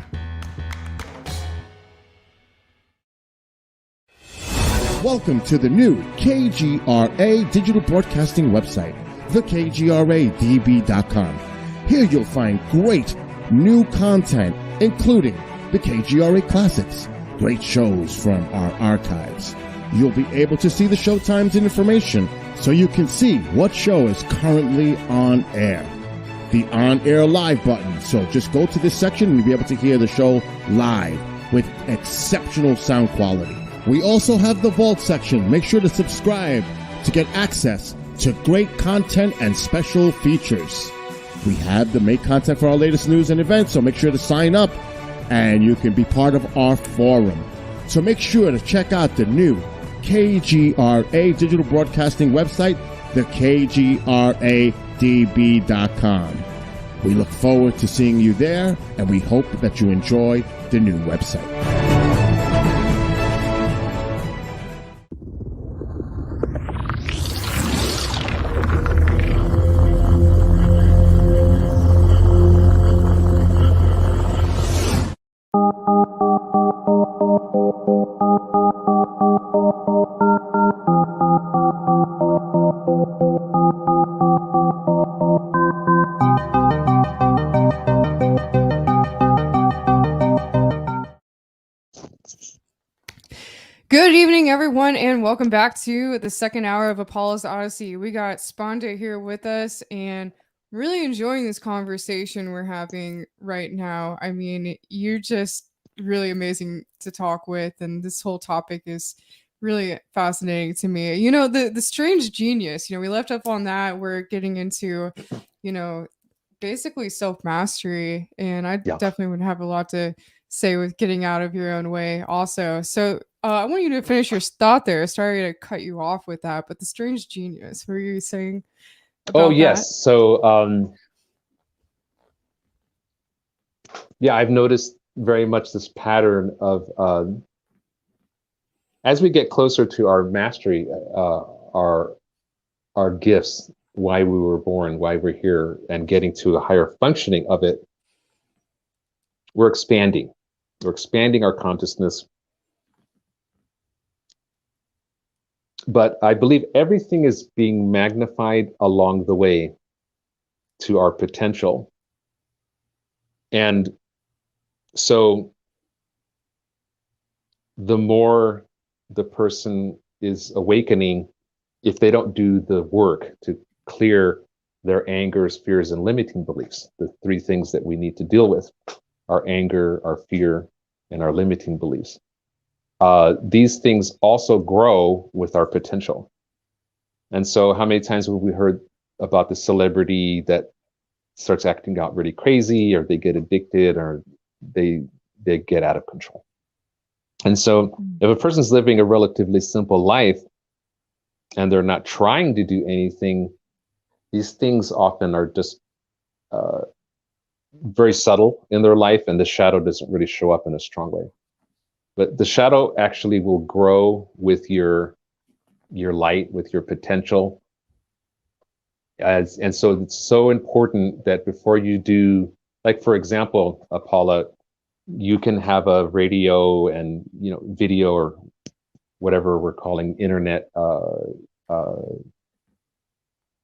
Welcome to the new KGRA digital broadcasting website, thekgradb.com. Here you'll find great new content, including the KGRA Classics, great shows from our archives. You'll be able to see the show times and information so you can see what show is currently on air. The On Air Live button, so just go to this section and you'll be able to hear the show live with exceptional sound quality. We also have the Vault section. Make sure to subscribe to get access to great content and special features. We have the make content for our latest news and events, so make sure to sign up and you can be part of our forum. So make sure to check out the new KGRA digital broadcasting website, thekgradb.com. We look forward to seeing you there, and we hope that you enjoy the new website. Good evening, everyone, and welcome back to the second hour of Apolla's Odyssey. We got Spanda here with us, and really enjoying this conversation we're having right now. I mean, you're just really amazing to talk with, and this whole topic is really fascinating to me. You know, the strange genius, we left up on that. We're getting into, basically self-mastery, and I definitely would have a lot to say with getting out of your own way also. So I want you to finish your thought there. Sorry to cut you off with that, but the strange genius, what were you saying about yes. that? So, I've noticed very much this pattern of, as we get closer to our mastery, our gifts, why we were born, why we're here, and getting to a higher functioning of it, we're expanding. We're expanding our consciousness. But I believe everything is being magnified along the way to our potential. And so the more the person is awakening, if they don't do the work to clear their angers, fears, and limiting beliefs, the three things that we need to deal with, our anger, our fear, and our limiting beliefs. These things also grow with our potential. And so how many times have we heard about the celebrity that starts acting out really crazy, or they get addicted, or they get out of control? And so if a person's living a relatively simple life and they're not trying to do anything, these things often are just very subtle in their life, and the shadow doesn't really show up in a strong way. But the shadow actually will grow with your light, with your potential. And so it's so important that before you do, like for example, Apolla, you can have a radio and video or whatever we're calling internet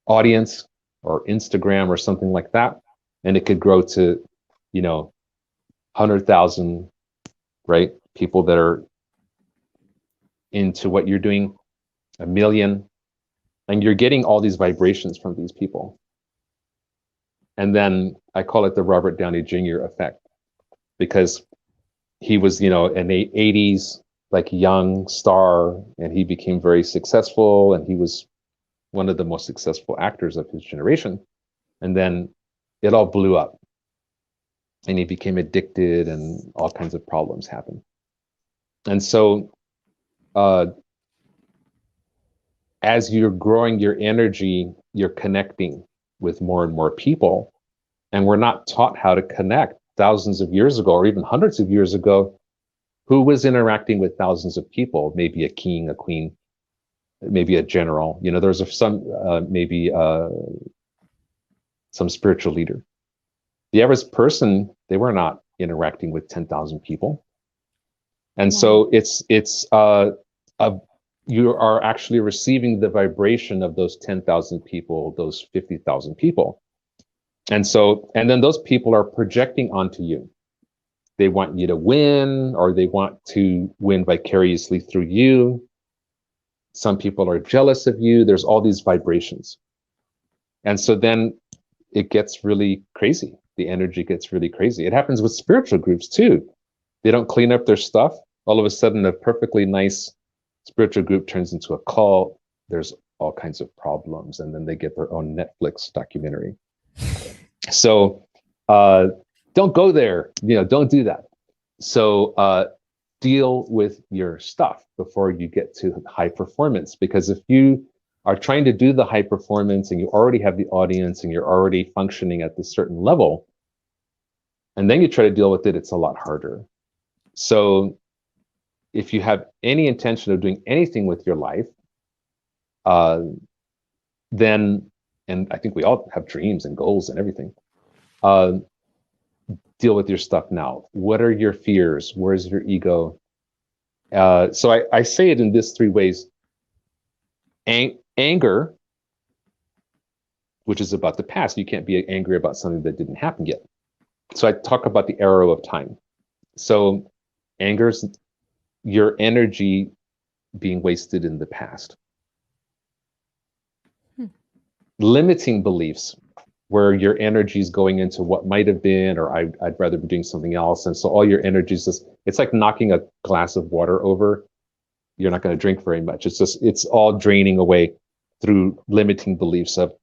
audience, or Instagram or something like that, and it could grow to 100,000, right? People that are into what you're doing, 1 million, and you're getting all these vibrations from these people. And then I call it the Robert Downey Jr. effect, because he was, an 80s like young star, and he became very successful, and he was one of the most successful actors of his generation. And then it all blew up, and he became addicted, and all kinds of problems happened. And so as you're growing your energy, you're connecting with more and more people. And we're not taught how to connect. Thousands of years ago, or even hundreds of years ago, who was interacting with thousands of people? Maybe a king, a queen, maybe a general. There's some maybe some spiritual leader. The average person, they were not interacting with 10,000 people. And so you are actually receiving the vibration of those 10,000 people, those 50,000 people. And then those people are projecting onto you. They want you to win, or they want to win vicariously through you. Some people are jealous of you. There's all these vibrations. And so then it gets really crazy. The energy gets really crazy. It happens with spiritual groups too. They don't clean up their stuff. All of a sudden, a perfectly nice spiritual group turns into a cult. There's all kinds of problems, and then they get their own Netflix documentary. So don't go there. Don't do that. So deal with your stuff before you get to high performance, because if you are trying to do the high performance and you already have the audience and you're already functioning at this certain level, and then you try to deal with it, it's a lot harder. So if you have any intention of doing anything with your life, then, and I think we all have dreams and goals and everything, deal with your stuff now. What are your fears? Where's your ego? So I say it in this 3 ways. Anger, which is about the past. You can't be angry about something that didn't happen yet. So I talk about the arrow of time. So anger's your energy being wasted in the past. Limiting beliefs, where your energy is going into what might have been, or I'd rather be doing something else. And so all your energy is just, it's like knocking a glass of water over. You're not going to drink very much. It's all draining away through limiting beliefs of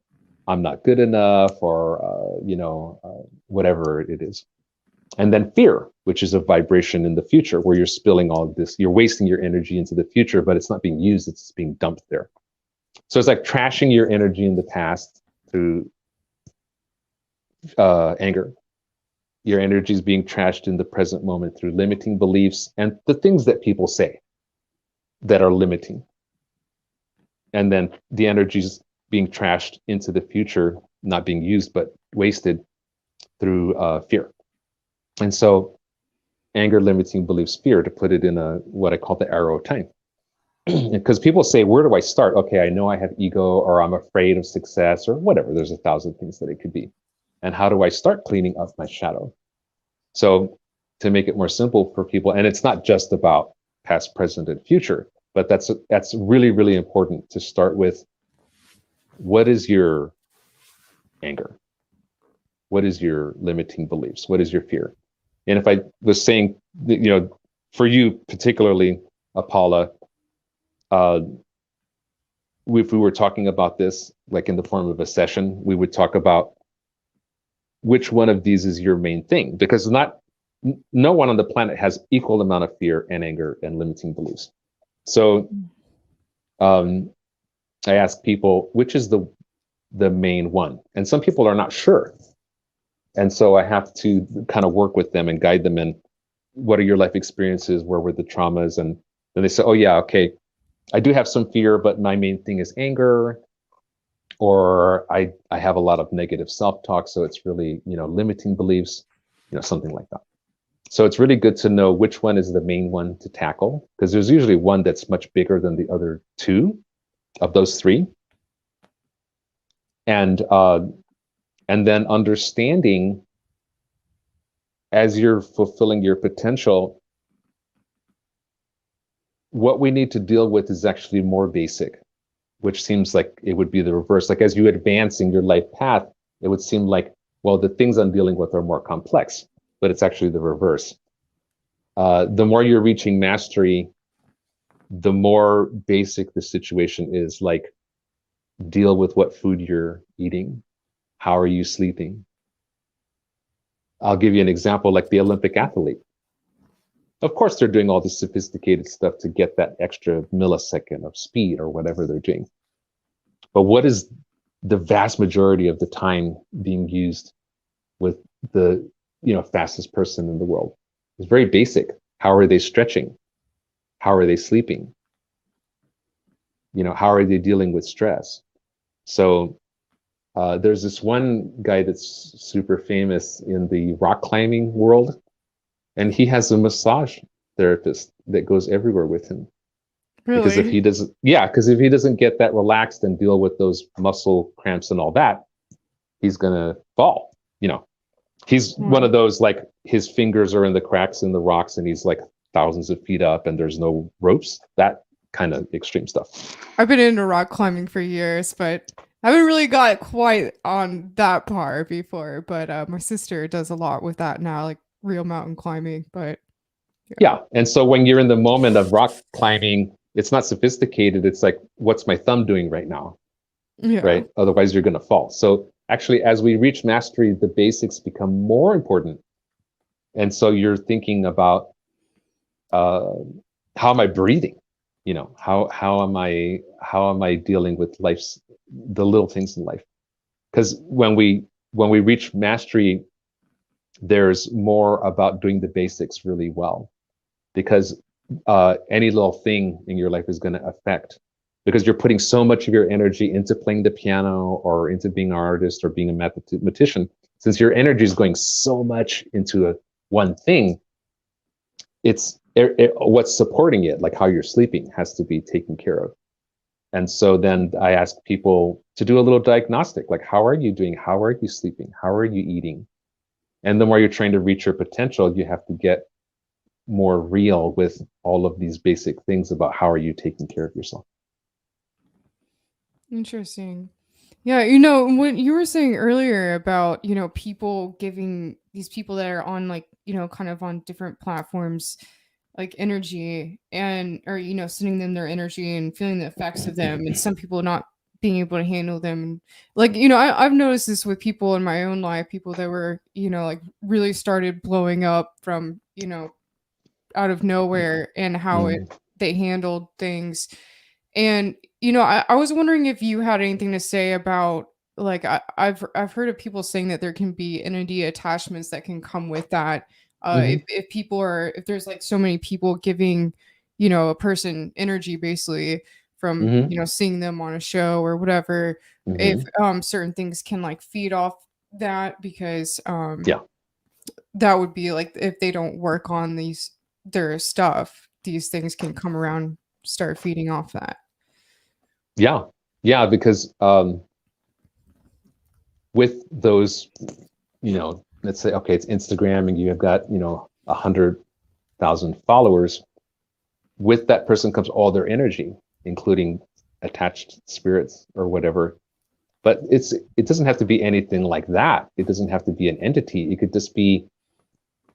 I'm not good enough, or, whatever it is. And then fear, which is a vibration in the future, where you're spilling all of this, you're wasting your energy into the future, but it's not being used, it's being dumped there. So it's like trashing your energy in the past through anger. Your energy is being trashed in the present moment through limiting beliefs and the things that people say that are limiting. And then the energy is being trashed into the future, not being used, but wasted through fear. And so anger, limiting beliefs, fear, to put it in what I call the arrow of time. because people say, where do I start? Okay, I know I have ego, or I'm afraid of success, or whatever. There's 1,000 things that it could be. And how do I start cleaning up my shadow? So to make it more simple for people, and it's not just about past, present, and future, but that's really, really important to start with. What is your anger? What is your limiting beliefs? What is your fear? And if I was saying, for you particularly, Apolla, if we were talking about this like in the form of a session, we would talk about which one of these is your main thing, because no one on the planet has equal amount of fear and anger and limiting beliefs. So I ask people, which is the main one? And some people are not sure. And so I have to kind of work with them and guide them in, what are your life experiences? Where were the traumas? And then they say, oh yeah, okay, I do have some fear, but my main thing is anger, or I have a lot of negative self-talk, so it's really, limiting beliefs, something like that. So it's really good to know which one is the main one to tackle, because there's usually one that's much bigger than the other two of those three. And then understanding, as you're fulfilling your potential, what we need to deal with is actually more basic, which seems like it would be the reverse. Like as you advance in your life path, it would seem like, well, the things I'm dealing with are more complex, but it's actually the reverse. The more you're reaching mastery, the more basic the situation is. Like, deal with what food you're eating. How are you sleeping? I'll give you an example, like the Olympic athlete. Of course, they're doing all this sophisticated stuff to get that extra millisecond of speed or whatever they're doing. But what is the vast majority of the time being used with the fastest person in the world? It's very basic. How are they stretching? How are they sleeping? How are they dealing with stress? So there's this one guy that's super famous in the rock climbing world, and he has a massage therapist that goes everywhere with him. Really? Because if he doesn't get that relaxed and deal with those muscle cramps and all that, he's gonna fall. He's one of those, like, his fingers are in the cracks in the rocks and he's like thousands of feet up and there's no ropes. That kind of extreme stuff. I've been into rock climbing for years, but I haven't really got quite on that part before. But my sister does a lot with that now, like real mountain climbing. But yeah. And so when you're in the moment of rock climbing, it's not sophisticated. It's like, what's my thumb doing right now? Yeah. Right? Otherwise, you're going to fall. So actually, as we reach mastery, the basics become more important. And so you're thinking about, how am I breathing? How am I dealing with the little things in life? Because when we reach mastery, there's more about doing the basics really well, because any little thing in your life is going to affect, because you're putting so much of your energy into playing the piano or into being an artist or being a mathematician. Since your energy is going so much into one thing, what's supporting it, like how you're sleeping, has to be taken care of. And so then I ask people to do a little diagnostic, like, how are you doing? How are you sleeping? How are you eating? And the more you're trying to reach your potential, you have to get more real with all of these basic things about how are you taking care of yourself. Interesting. Yeah, what you were saying earlier about, people giving these people that are on, like, kind of on different platforms, like, energy, or sending them their energy and feeling the effects of them, and some people not being able to handle them. Like, I've noticed this with people in my own life, people that were, like, really started blowing up from, out of nowhere, and how they handled things. And I was wondering if you had anything to say about, like, I've heard of people saying that there can be entity attachments that can come with that. If there's, like, so many people giving, a person energy, basically, from seeing them on a show or whatever, if certain things can, like, feed off that, because that would be like, if they don't work on their stuff, these things can come around start feeding off that. Yeah, because with those, let's say, okay, it's Instagram and you have got, 100,000 followers. With that person comes all their energy, including attached spirits or whatever. But it doesn't have to be anything like that. It doesn't have to be an entity. It could just be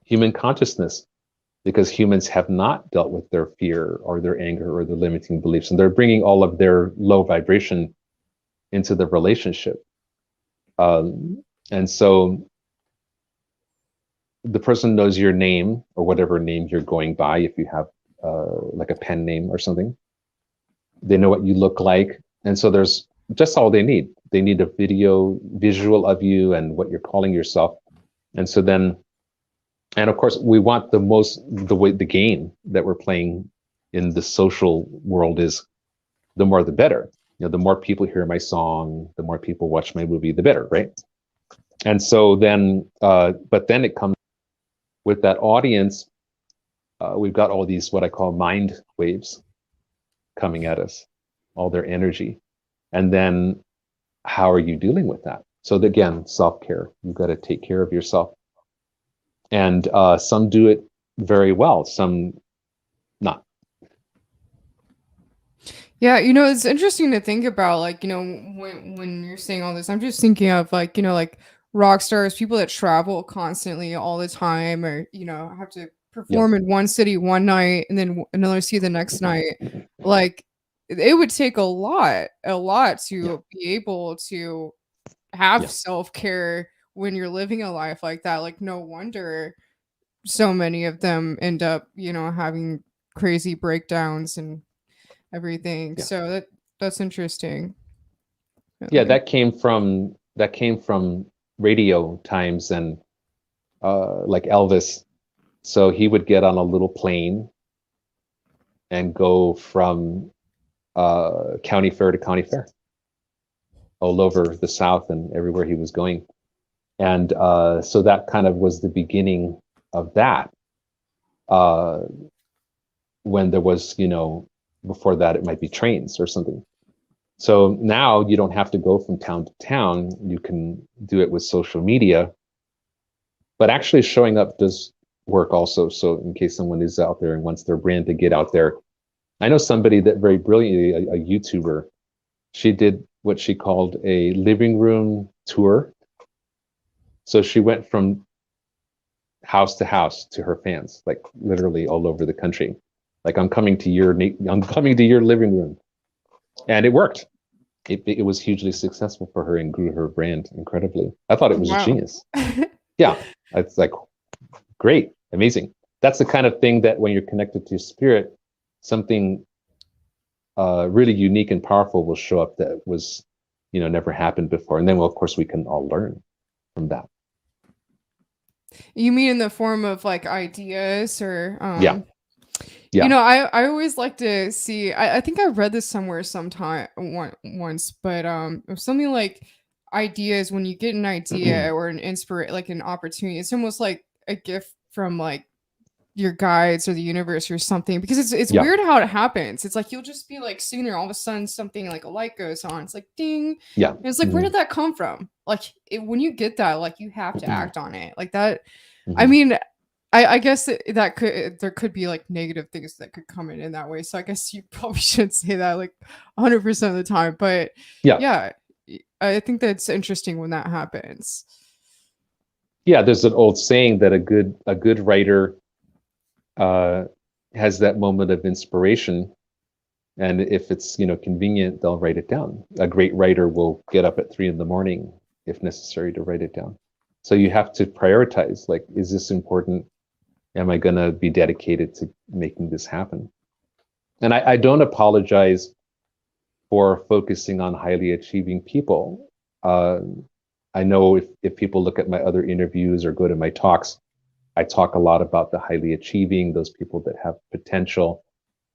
human consciousness, because humans have not dealt with their fear or their anger or their limiting beliefs, and they're bringing all of their low vibration into the relationship. And so the person knows your name or whatever name you're going by. If you have like a pen name or something, they know what you look like. And so there's just all they need. They need a visual of you and what you're calling yourself. And so then, and of course, we want the game that we're playing in the social world is the more the better. The more people hear my song, the more people watch my movie, the better, right? And so then, but then it comes with that audience. We've got all these, what I call mind waves coming at us, all their energy. And then how are you dealing with that? So again, self-care, you've got to take care of yourself. And some do it very well, some not. Yeah, it's interesting to think about, like, when you're saying all this, I'm just thinking of, like, like rock stars, people that travel constantly all the time, or, have to perform in one city one night and then another city the next night. Like, it would take a lot to be able to have self-care when you're living a life like that. Like, no wonder so many of them end up, having crazy breakdowns and everything. So that's interesting. Yeah, that came from radio times and like Elvis. So he would get on a little plane and go from county fair to county fair all over the South and everywhere he was going. And so that kind of was the beginning of that. When there was, before that, it might be trains or something. So now you don't have to go from town to town. You can do it with social media. But actually showing up does work also. So in case someone is out there and wants their brand to get out there. I know somebody that very brilliantly, a YouTuber, she did what she called a living room tour. So she went from house to house to her fans, like literally all over the country. Like, I'm coming to your living room. And it worked. It was hugely successful for her and grew her brand incredibly. I thought it was genius. Yeah, it's like, great, amazing. That's the kind of thing that when you're connected to your spirit, something really unique and powerful will show up that was, never happened before. And then, well, of course, we can all learn from that. You mean in the form of like ideas or Yeah. I always like to see, I think I read this somewhere once, but it was something like ideas. When you get an idea or like an opportunity, it's almost like a gift from like your guides or the universe or something, because it's weird how it happens. It's like you'll just be like sitting there, all of a sudden something like a light goes on. It's like ding. Yeah. And it's like, where did that come from? Like when you get that, like you have to act on it like that. I mean, I guess there could be like negative things that could come in that way. So I guess you probably shouldn't say that like 100% of the time. But yeah, I think that's interesting when that happens. Yeah, there's an old saying that a good writer has that moment of inspiration, and if it's convenient, they'll write it down. A great writer will get up at 3 a.m. if necessary to write it down. So you have to prioritize, like, is this important? Am I going to be dedicated to making this happen? And I don't apologize for focusing on highly achieving people. I know if people look at my other interviews or go to my talks, I talk a lot about the highly achieving, those people that have potential,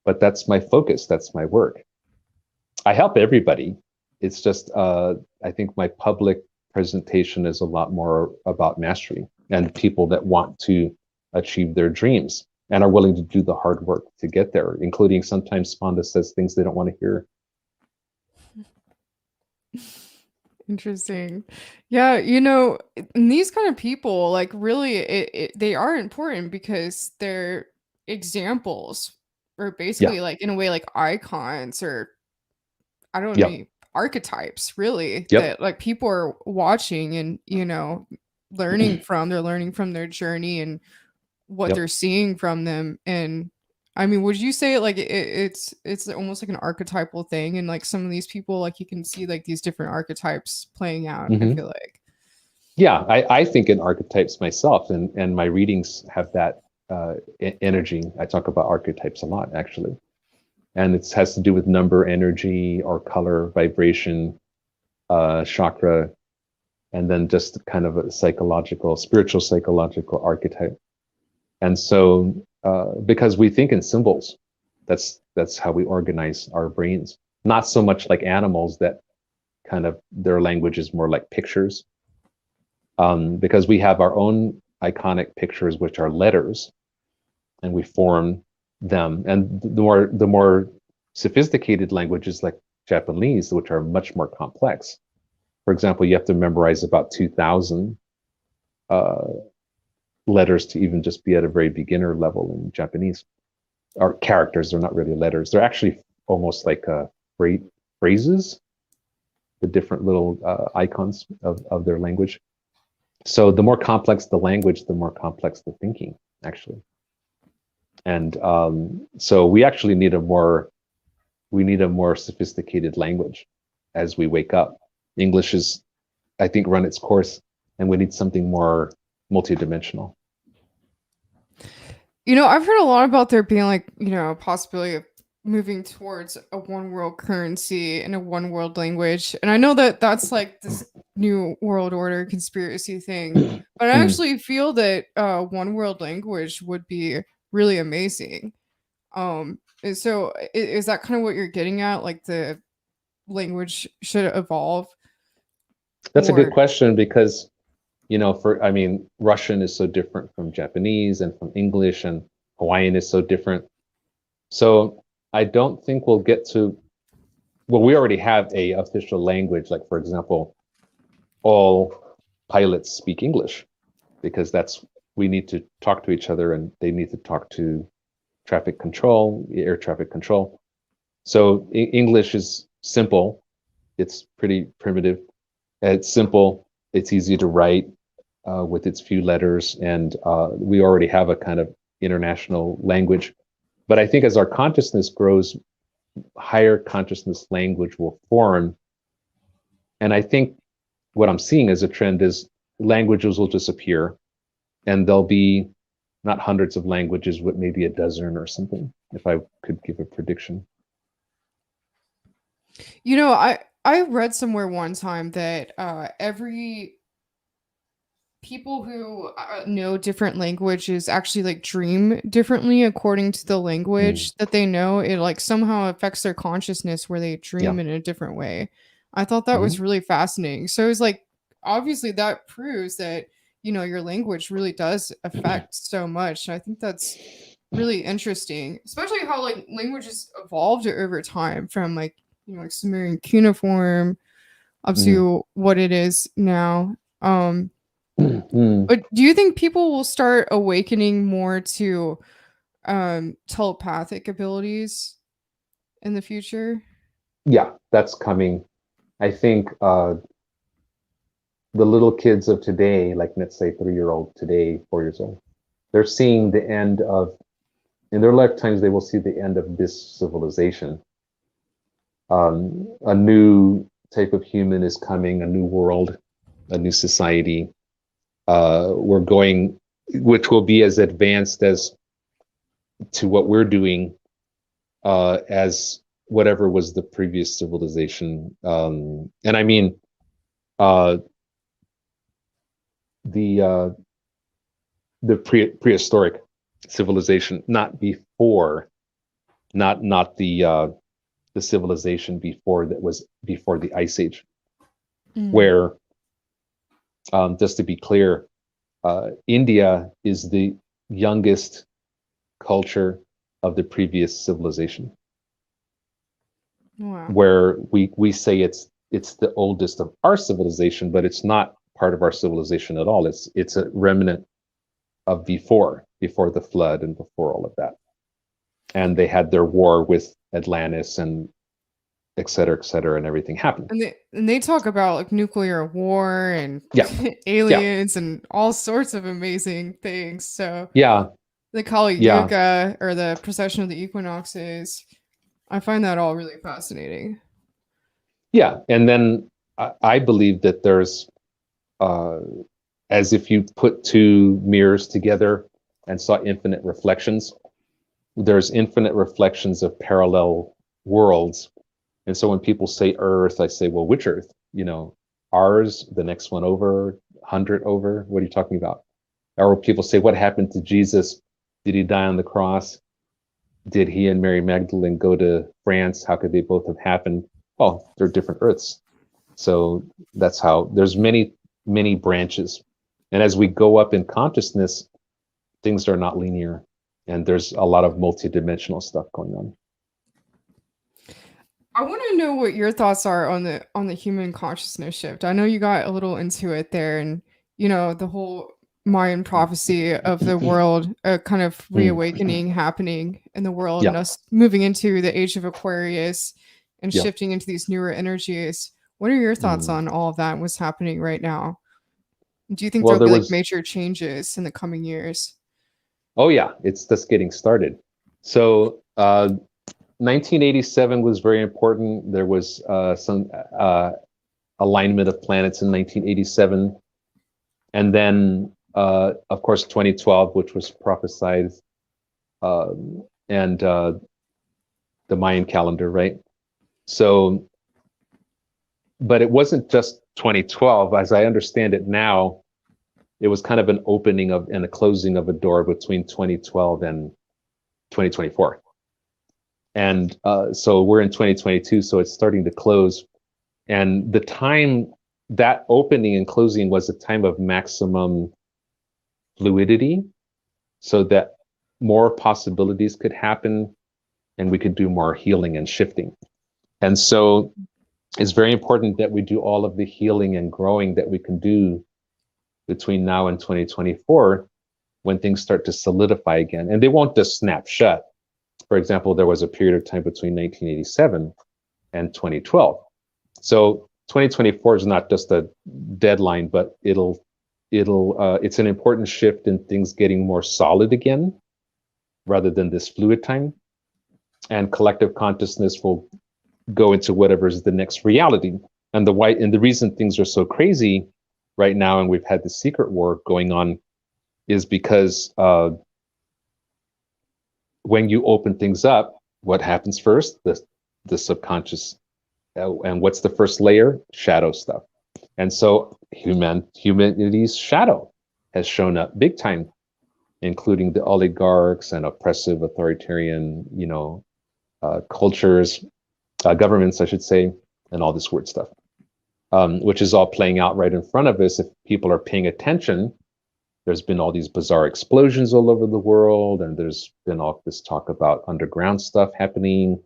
but that's my focus. That's my work. I help everybody. It's just, I think my public presentation is a lot more about mastery and people that want to achieve their dreams. and are willing to do the hard work to get there, including sometimes Spanda says things they don't want to hear. Interesting. Yeah, and these kind of people, like, really, they are important because they're examples, or Yeah. basically, like, in a way, like icons, or I don't Yep. know, archetypes, really, Yep. that like people are watching and learning from. They're learning from their journey and what Yep. they're seeing from them. And I mean, would you say like it's almost like an archetypal thing, and like some of these people, like you can see like these different archetypes playing out, I feel like. Yeah, I think in archetypes myself, and my readings have that energy. I talk about archetypes a lot, actually. And it has to do with number, energy, or color, vibration, chakra, and then just kind of a spiritual psychological archetype. And so, because we think in symbols, that's how we organize our brains. Not so much like animals that kind of their language is more like pictures. Because we have our own iconic pictures, which are letters, and we form them. And the more sophisticated languages like Japanese, which are much more complex. For example, you have to memorize about 2,000 letters to even just be at a very beginner level in Japanese. Or characters, they're not really letters. They're actually almost like phrases, the different little icons of their language. So the more complex the language, the more complex the thinking, actually. And so we actually need a more sophisticated language as we wake up. English is, I think, run its course, and we need something more multidimensional. I've heard a lot about there being like, a possibility of moving towards a one world currency and a one world language. And I know that that's like this new world order conspiracy thing, but I actually feel that one world language would be really amazing. And so is that kind of what you're getting at? Like the language should evolve? That's a good question, because Russian is so different from Japanese and from English, and Hawaiian is so different. So I don't think we'll get to, well, we already have a official language. Like, for example, all pilots speak English because we need to talk to each other, and they need to talk to air traffic control. So English is simple. It's pretty primitive. It's simple. It's easy to write with its few letters, and we already have a kind of international language. But I think as our consciousness grows, higher consciousness language will form. And I think what I'm seeing as a trend is languages will disappear, and there'll be not hundreds of languages, but maybe a dozen or something, if I could give a prediction. I read somewhere one time that every people who know different languages actually like dream differently according to the language that they know. It like somehow affects their consciousness where they dream in a different way. I thought that was really fascinating. So it was like, obviously that proves that, your language really does affect so much. I think that's really interesting, especially how like languages evolved over time from like, like Sumerian cuneiform up to what it is now. But do you think people will start awakening more to telepathic abilities in the future? Yeah, that's coming. I think the little kids of today, like let's say 3-year-old today, 4 years old, they're seeing the end of, in their lifetimes, they will see the end of this civilization. A new type of human is coming, a new world, a new society. We're going, which will be as advanced as to what we're doing as whatever was the previous civilization. And I mean, the prehistoric civilization, not before, not the civilization before, that was before the Ice Age, where, just to be clear, India is the youngest culture of the previous civilization, Wow. where we say it's the oldest of our civilization, but it's not part of our civilization at all. It's a remnant of before the flood and before all of that. And they had their war with Atlantis and et cetera, and everything happened. And they talk about like nuclear war and Yeah. aliens and all sorts of amazing things. So Yeah. the Kali Yeah. Yuga or the precession of the equinoxes, I find that all really fascinating. Yeah. And then I believe that there's, as if you put two mirrors together and saw infinite reflections, there's infinite reflections of parallel worlds. And so when people say Earth, I say, well, which Earth? You know, ours, the next one over, 100 over? What are you talking about? Or people say, what happened to Jesus? Did he die on the cross? Did he and Mary Magdalene go to France? How could they both have happened? Well, they're different Earths. So that's how there's many, many branches. And as we go up in consciousness, things are not linear. And there's a lot of multidimensional stuff going on. I want to know what your thoughts are on the human consciousness shift. I know you got a little into it there, and the whole Mayan prophecy of the world, kind of reawakening happening in the world, and us moving into the age of Aquarius and shifting into these newer energies. What are your thoughts on all of that and what's happening right now? Do you think there'll be like major changes in the coming years? Oh yeah, it's just getting started. So 1987 was very important. There was some alignment of planets in 1987. And then, of course, 2012, which was prophesied, and the Mayan calendar, right? So, but it wasn't just 2012. As I understand it now, it was kind of an opening of and a closing of a door between 2012 and 2024. And so we're in 2022, so it's starting to close. And the time that opening and closing was a time of maximum fluidity, so that more possibilities could happen and we could do more healing and shifting. And so it's very important that we do all of the healing and growing that we can do between now and 2024 when things start to solidify again. And they won't just snap shut. For example, there was a period of time between 1987 and 2012. So 2024 is not just a deadline, but it's an important shift in things getting more solid again, rather than this fluid time. And collective consciousness will go into whatever is the next reality. And the reason things are so crazy right now, and we've had the secret war going on, is because when you open things up, what happens first? The subconscious. And what's the first layer? Shadow stuff. And so humanity's shadow has shown up big time, including the oligarchs and oppressive authoritarian, cultures, governments, I should say, and all this weird stuff, which is all playing out right in front of us. If people are paying attention, there's been all these bizarre explosions all over the world, and there's been all this talk about underground stuff happening.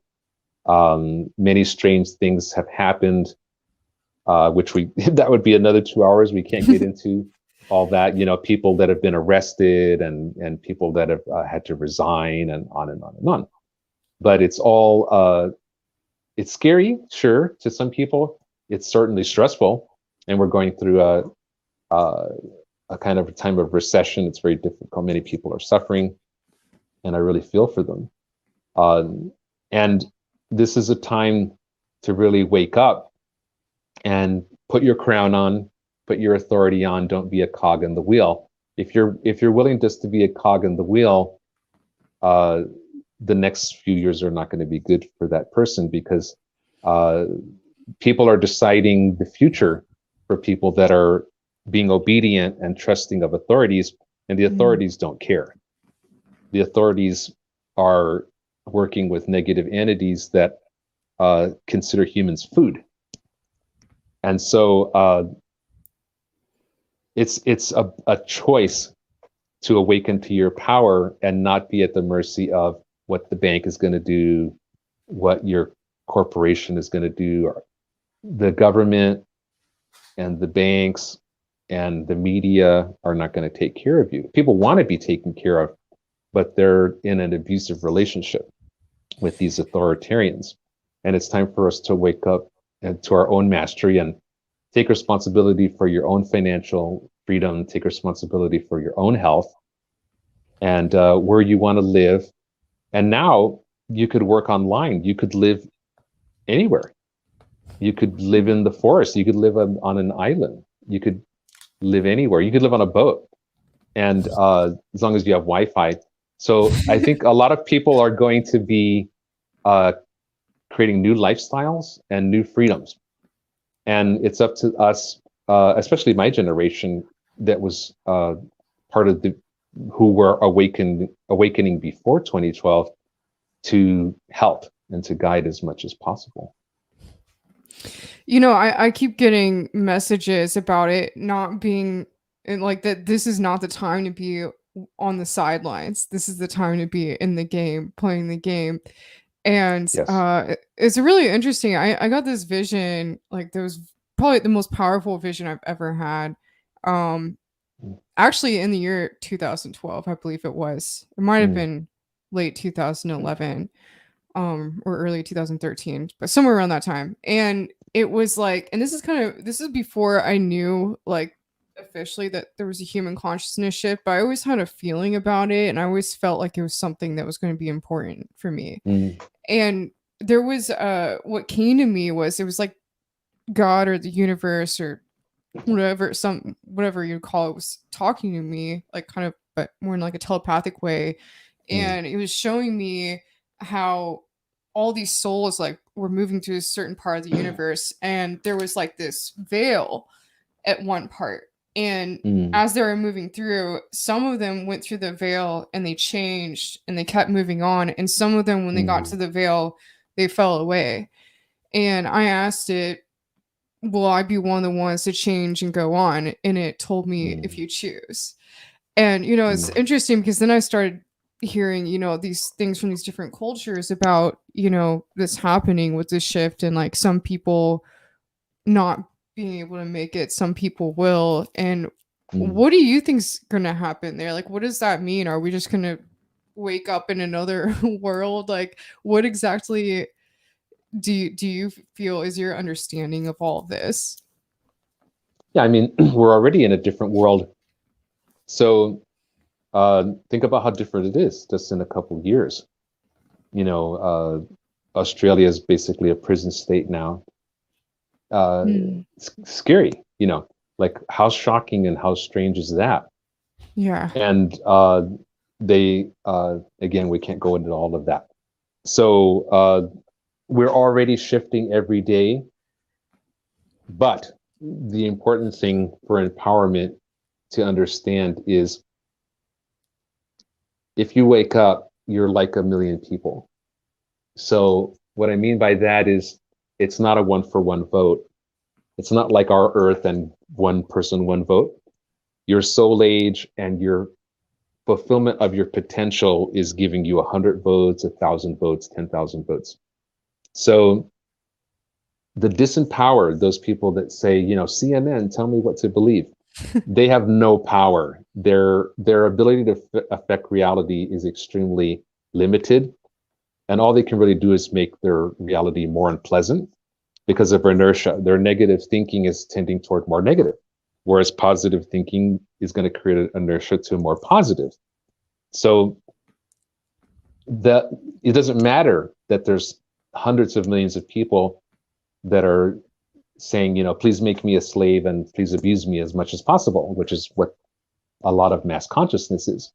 Many strange things have happened, which that would be another 2 hours. We can't get into all that. People that have been arrested and people that have had to resign, and on and on and on. But it's all it's scary, sure, to some people. It's certainly stressful, and we're going through a kind of a time of recession. It's very difficult. Many people are suffering, and I really feel for them. And this is a time to really wake up and put your crown on, put your authority on. Don't be a cog in the wheel. If you're willing just to be a cog in the wheel, the next few years are not going to be good for that person, because people are deciding the future for people that are being obedient and trusting of authorities, and the authorities don't care. The authorities are working with negative entities that consider humans food. And so it's a choice to awaken to your power and not be at the mercy of what the bank is going to do, what your corporation is going to do, or the government and the banks and the media are not going to take care of you. People want to be taken care of, but they're in an abusive relationship with these authoritarians. And it's time for us to wake up and to our own mastery and take responsibility for your own financial freedom, take responsibility for your own health and where you want to live. And now you could work online. You could live anywhere. You could live in the forest. You could live on an island. You could live anywhere. You could live on a boat. And as long as you have Wi-Fi. So I think a lot of people are going to be creating new lifestyles and new freedoms. And it's up to us, especially my generation that was part of the who were awakening before 2012, to help and to guide as much as possible. You know, I keep getting messages about it not being like that. This is not the time to be on the sidelines. This is the time to be in the game, playing the game. And Yes. it's really interesting. I got this vision, like there was probably the most powerful vision I've ever had. Actually in the year 2012, I believe it was. It might have been late 2011, or early 2013, but somewhere around that time. And it was like, and this is before I knew like officially that there was a human consciousness shift, but I always had a feeling about it, and I always felt like it was something that was going to be important for me. And there was what came to me was, it was like God or the universe or whatever you call it was talking to me, like kind of, but more in like a telepathic way. And it was showing me how all these souls like were moving to a certain part of the universe, and there was like this veil at one part. And as they were moving through, some of them went through the veil and they changed and they kept moving on. And some of them, when they got to the veil, they fell away. And I asked it, will I be one of the ones to change and go on? And it told me, if you choose. And, you know, it's interesting because then I started hearing, you know, these things from these different cultures about, you know, this happening with this shift, and like some people not being able to make it, some people will. And what do you think's gonna happen there? Like, what does that mean? Are we just gonna wake up in another world? Like, what exactly do you feel is your understanding of all of this? Yeah, I mean, we're already in a different world. So think about how different it is just in a couple of years. You know, Australia is basically a prison state now. It's scary, you know, like how shocking and how strange is that? Yeah. And they, again, we can't go into all of that. So we're already shifting every day. But the important thing for empowerment to understand is if you wake up, you're like a million people. So what I mean by that is it's not a 1-for-1 vote. It's not like our Earth and one person, one vote. Your soul age and your fulfillment of your potential is giving you 100 votes, 1,000 votes, 10,000 votes. So the disempowered, those people that say, you know, CNN, tell me what to believe, they have no power. Their ability to affect reality is extremely limited. And all they can really do is make their reality more unpleasant because of inertia. Their negative thinking is tending toward more negative, whereas positive thinking is going to create an inertia to more positive. So that it doesn't matter that there's hundreds of millions of people that are saying, you know, please make me a slave and please abuse me as much as possible, which is what a lot of mass consciousness is.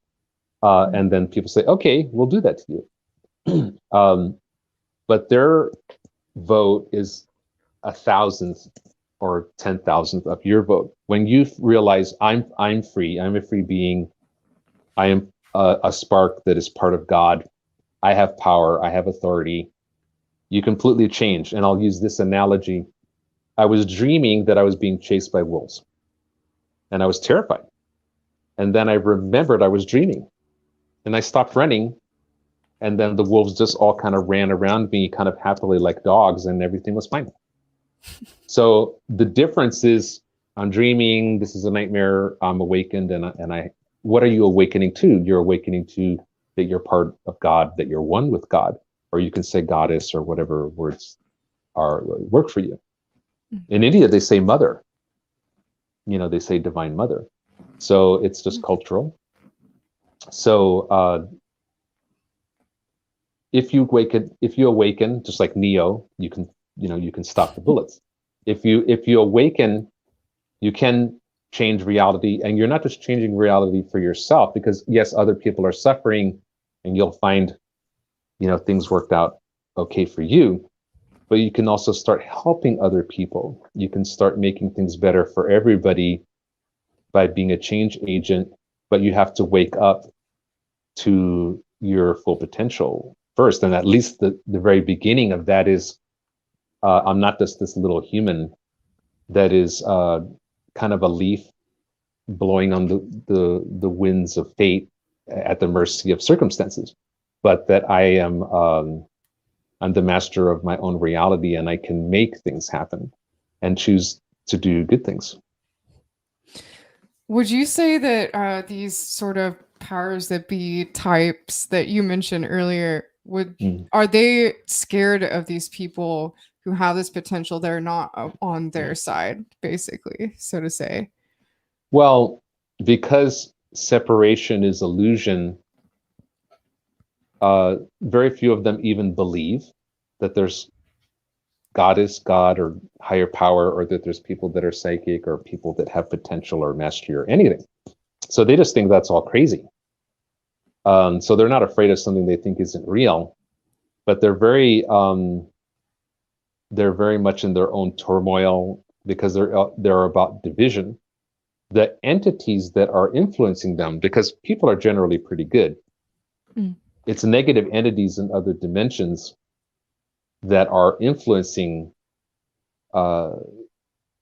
And then people say, okay, we'll do that to you. But their vote is 1,000th or 10,000th of your vote. When you realize I'm free, I'm a free being, I am a spark that is part of God, I have power, I have authority, you completely change. And I'll use this analogy. I was dreaming that I was being chased by wolves, and I was terrified. And then I remembered I was dreaming, and I stopped running. And then the wolves just all kind of ran around me, kind of happily like dogs, and everything was fine. So the difference is, I'm dreaming, this is a nightmare, I'm awakened, and I what are you awakening to? You're awakening to that you're part of God, that you're one with God, or you can say goddess or whatever words are work for you. In India, they say mother. They say divine mother. So it's just cultural. So if you awaken, just like Neo, you can stop the bullets. If you awaken, you can change reality, and you're not just changing reality for yourself, because yes, other people are suffering, and you'll find, things worked out okay for you, but you can also start helping other people. You can start making things better for everybody by being a change agent, but you have to wake up to your full potential first. And at least the very beginning of that is, I'm not just this little human that is kind of a leaf blowing on the winds of fate at the mercy of circumstances, but that I am I'm the master of my own reality, and I can make things happen and choose to do good things. Would you say that these sort of powers that be types that you mentioned earlier are they scared of these people who have this potential that are not on their side, basically, so to say? Well, because separation is illusion, very few of them even believe that there's God, or higher power, or that there's people that are psychic, or people that have potential or mastery or anything. So they just think that's all crazy. So they're not afraid of something they think isn't real, but they're very much in their own turmoil, because they're about division. The entities that are influencing them, because people are generally pretty good, it's negative entities in other dimensions that are influencing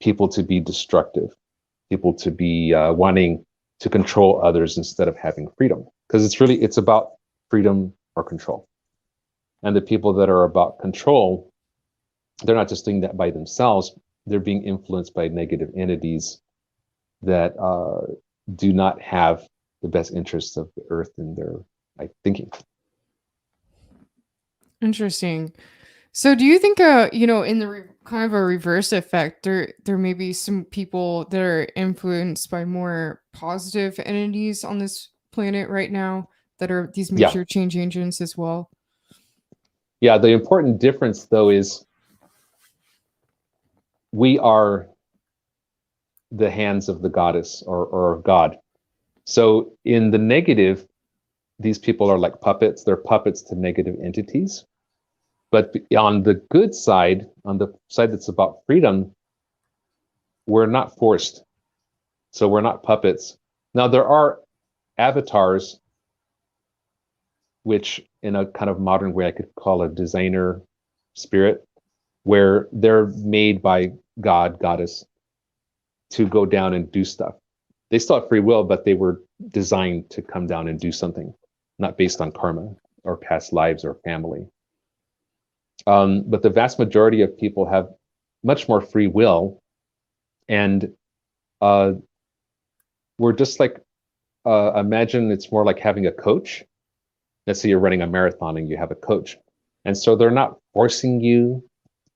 people to be destructive, people to be wanting to control others instead of having freedom, because it's about freedom or control. And the people that are about control, they're not just doing that by themselves, they're being influenced by negative entities that do not have the best interests of the earth in their thinking. Interesting. So do you think in the kind of a reverse effect, there may be some people that are influenced by more positive entities on this planet right now that are these major change agents as well? Yeah, the important difference though is we are the hands of the goddess or of God. So in the negative, these people are like puppets. They're puppets to negative entities. But on the good side, on the side that's about freedom, we're not forced. So we're not puppets. Now, there are avatars, which in a kind of modern way I could call a designer spirit, where they're made by God, goddess, to go down and do stuff. They still have free will, but they were designed to come down and do something, not based on karma or past lives or family. But the vast majority of people have much more free will, and we're just like, imagine it's more like having a coach. Let's say you're running a marathon and you have a coach, and so they're not forcing you.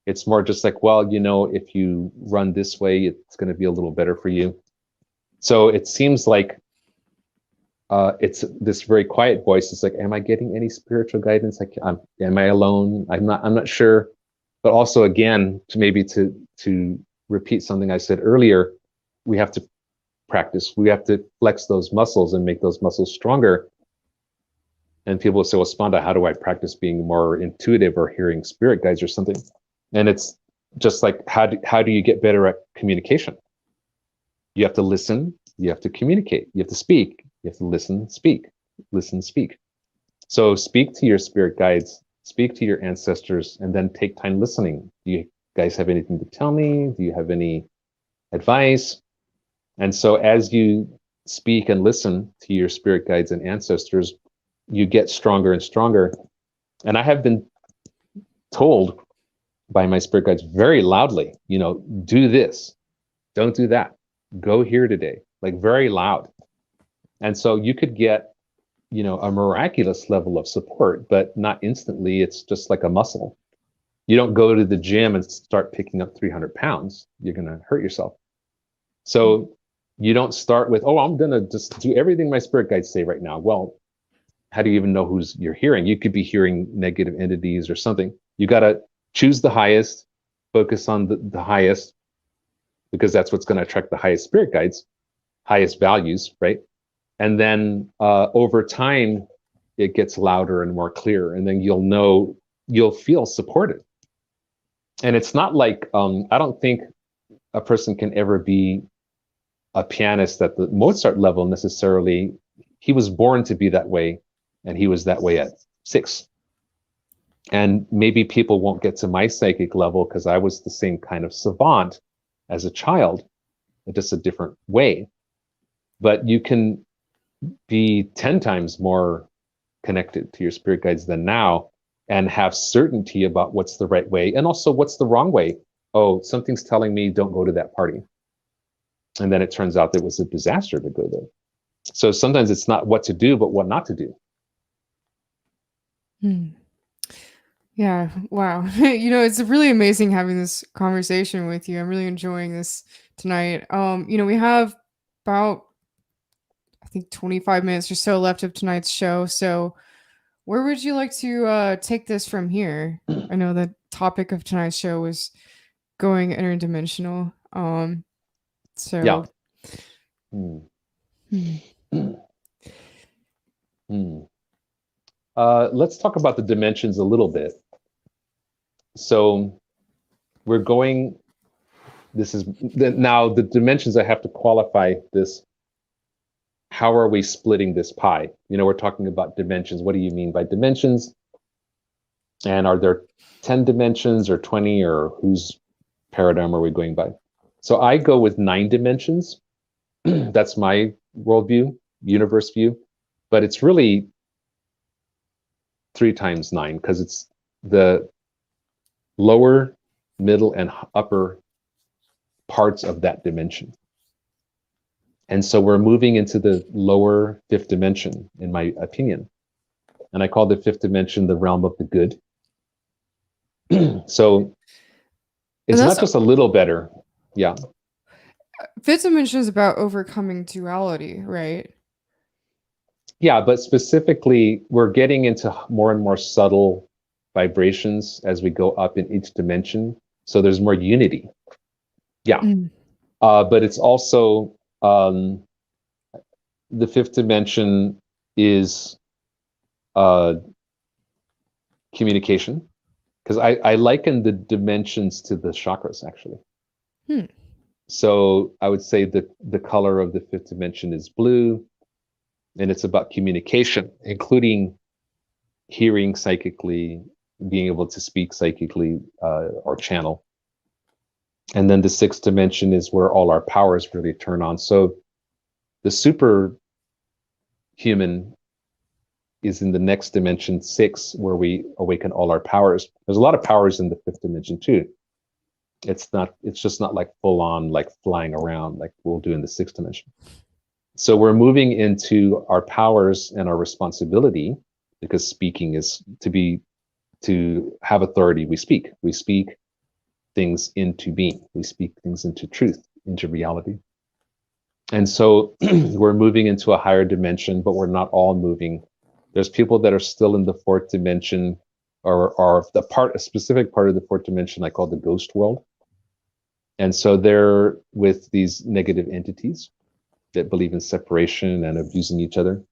It's more just like, well, if you run this way, it's going to be a little better for you. So it seems like it's this very quiet voice. It's like, am I getting any spiritual guidance? Am I alone? I'm not sure. But also, again, to repeat something I said earlier, we have to practice. We have to flex those muscles and make those muscles stronger. And people will say, well, Spanda, how do I practice being more intuitive or hearing spirit guides or something? And it's just like, how do you get better at communication? You have to listen, you have to communicate, you have to speak, you have to listen, speak, listen, speak. So speak to your spirit guides, speak to your ancestors, and then take time listening. Do you guys have anything to tell me? Do you have any advice? And so as you speak and listen to your spirit guides and ancestors, you get stronger and stronger. And I have been told by my spirit guides very loudly, do this, don't do that, go here today, like very loud. And so you could get, a miraculous level of support, but not instantly. It's just like a muscle. You don't go to the gym and start picking up 300 pounds. You're going to hurt yourself. So you don't start with, I'm going to just do everything my spirit guides say right now. Well, how do you even know who's you're hearing? You could be hearing negative entities or something. You got to choose the highest, focus on the highest, because that's what's going to attract the highest spirit guides, highest values, right? And then over time, it gets louder and more clear. And then you'll feel supported. And it's not like, I don't think a person can ever be a pianist at the Mozart level necessarily. He was born to be that way, and he was that way at 6. And maybe people won't get to my psychic level because I was the same kind of savant as a child, just a different way. But you can be 10 times more connected to your spirit guides than now, and have certainty about what's the right way and also what's the wrong way. Oh, something's telling me don't go to that party. And then it turns out that it was a disaster to go there. So sometimes it's not what to do, but what not to do. Yeah. Wow. It's really amazing having this conversation with you. I'm really enjoying this tonight. We have about, I think, 25 minutes or so left of tonight's show. So where would you like to take this from here? I know the topic of tonight's show was going interdimensional. So yeah. Let's talk about the dimensions a little bit. So we're going, now the dimensions, I have to qualify this. How are we splitting this pie? We're talking about dimensions. What do you mean by dimensions? And are there 10 dimensions or 20, or whose paradigm are we going by? So I go with 9 dimensions. That's my worldview, universe view, but it's really 3 times 9, because it's the lower, middle, and upper parts of that dimension. And so we're moving into the lower 5th dimension, in my opinion. And I call the 5th dimension the realm of the good. So it's not just a little better. Yeah. 5th dimension is about overcoming duality, right? Yeah, but specifically, we're getting into more and more subtle vibrations as we go up in each dimension. So there's more unity. Yeah. But it's also, the 5th dimension is communication, because I liken the dimensions to the chakras, actually. So I would say that the color of the 5th dimension is blue, and it's about communication, including hearing psychically, being able to speak psychically, or channel. And then the 6th dimension is where all our powers really turn on. So the super human is in the next dimension, 6, where we awaken all our powers. There's a lot of powers in the 5th dimension too. It's just not like full on, like flying around like we'll do in the 6th dimension. So we're moving into our powers and our responsibility, because speaking is to have authority. We speak things into being. We speak things into truth, into reality. And so we're moving into a higher dimension, but we're not all moving. There's people that are still in the 4th dimension, or a specific part of the 4th dimension I call the ghost world. And so they're with these negative entities that believe in separation and abusing each other.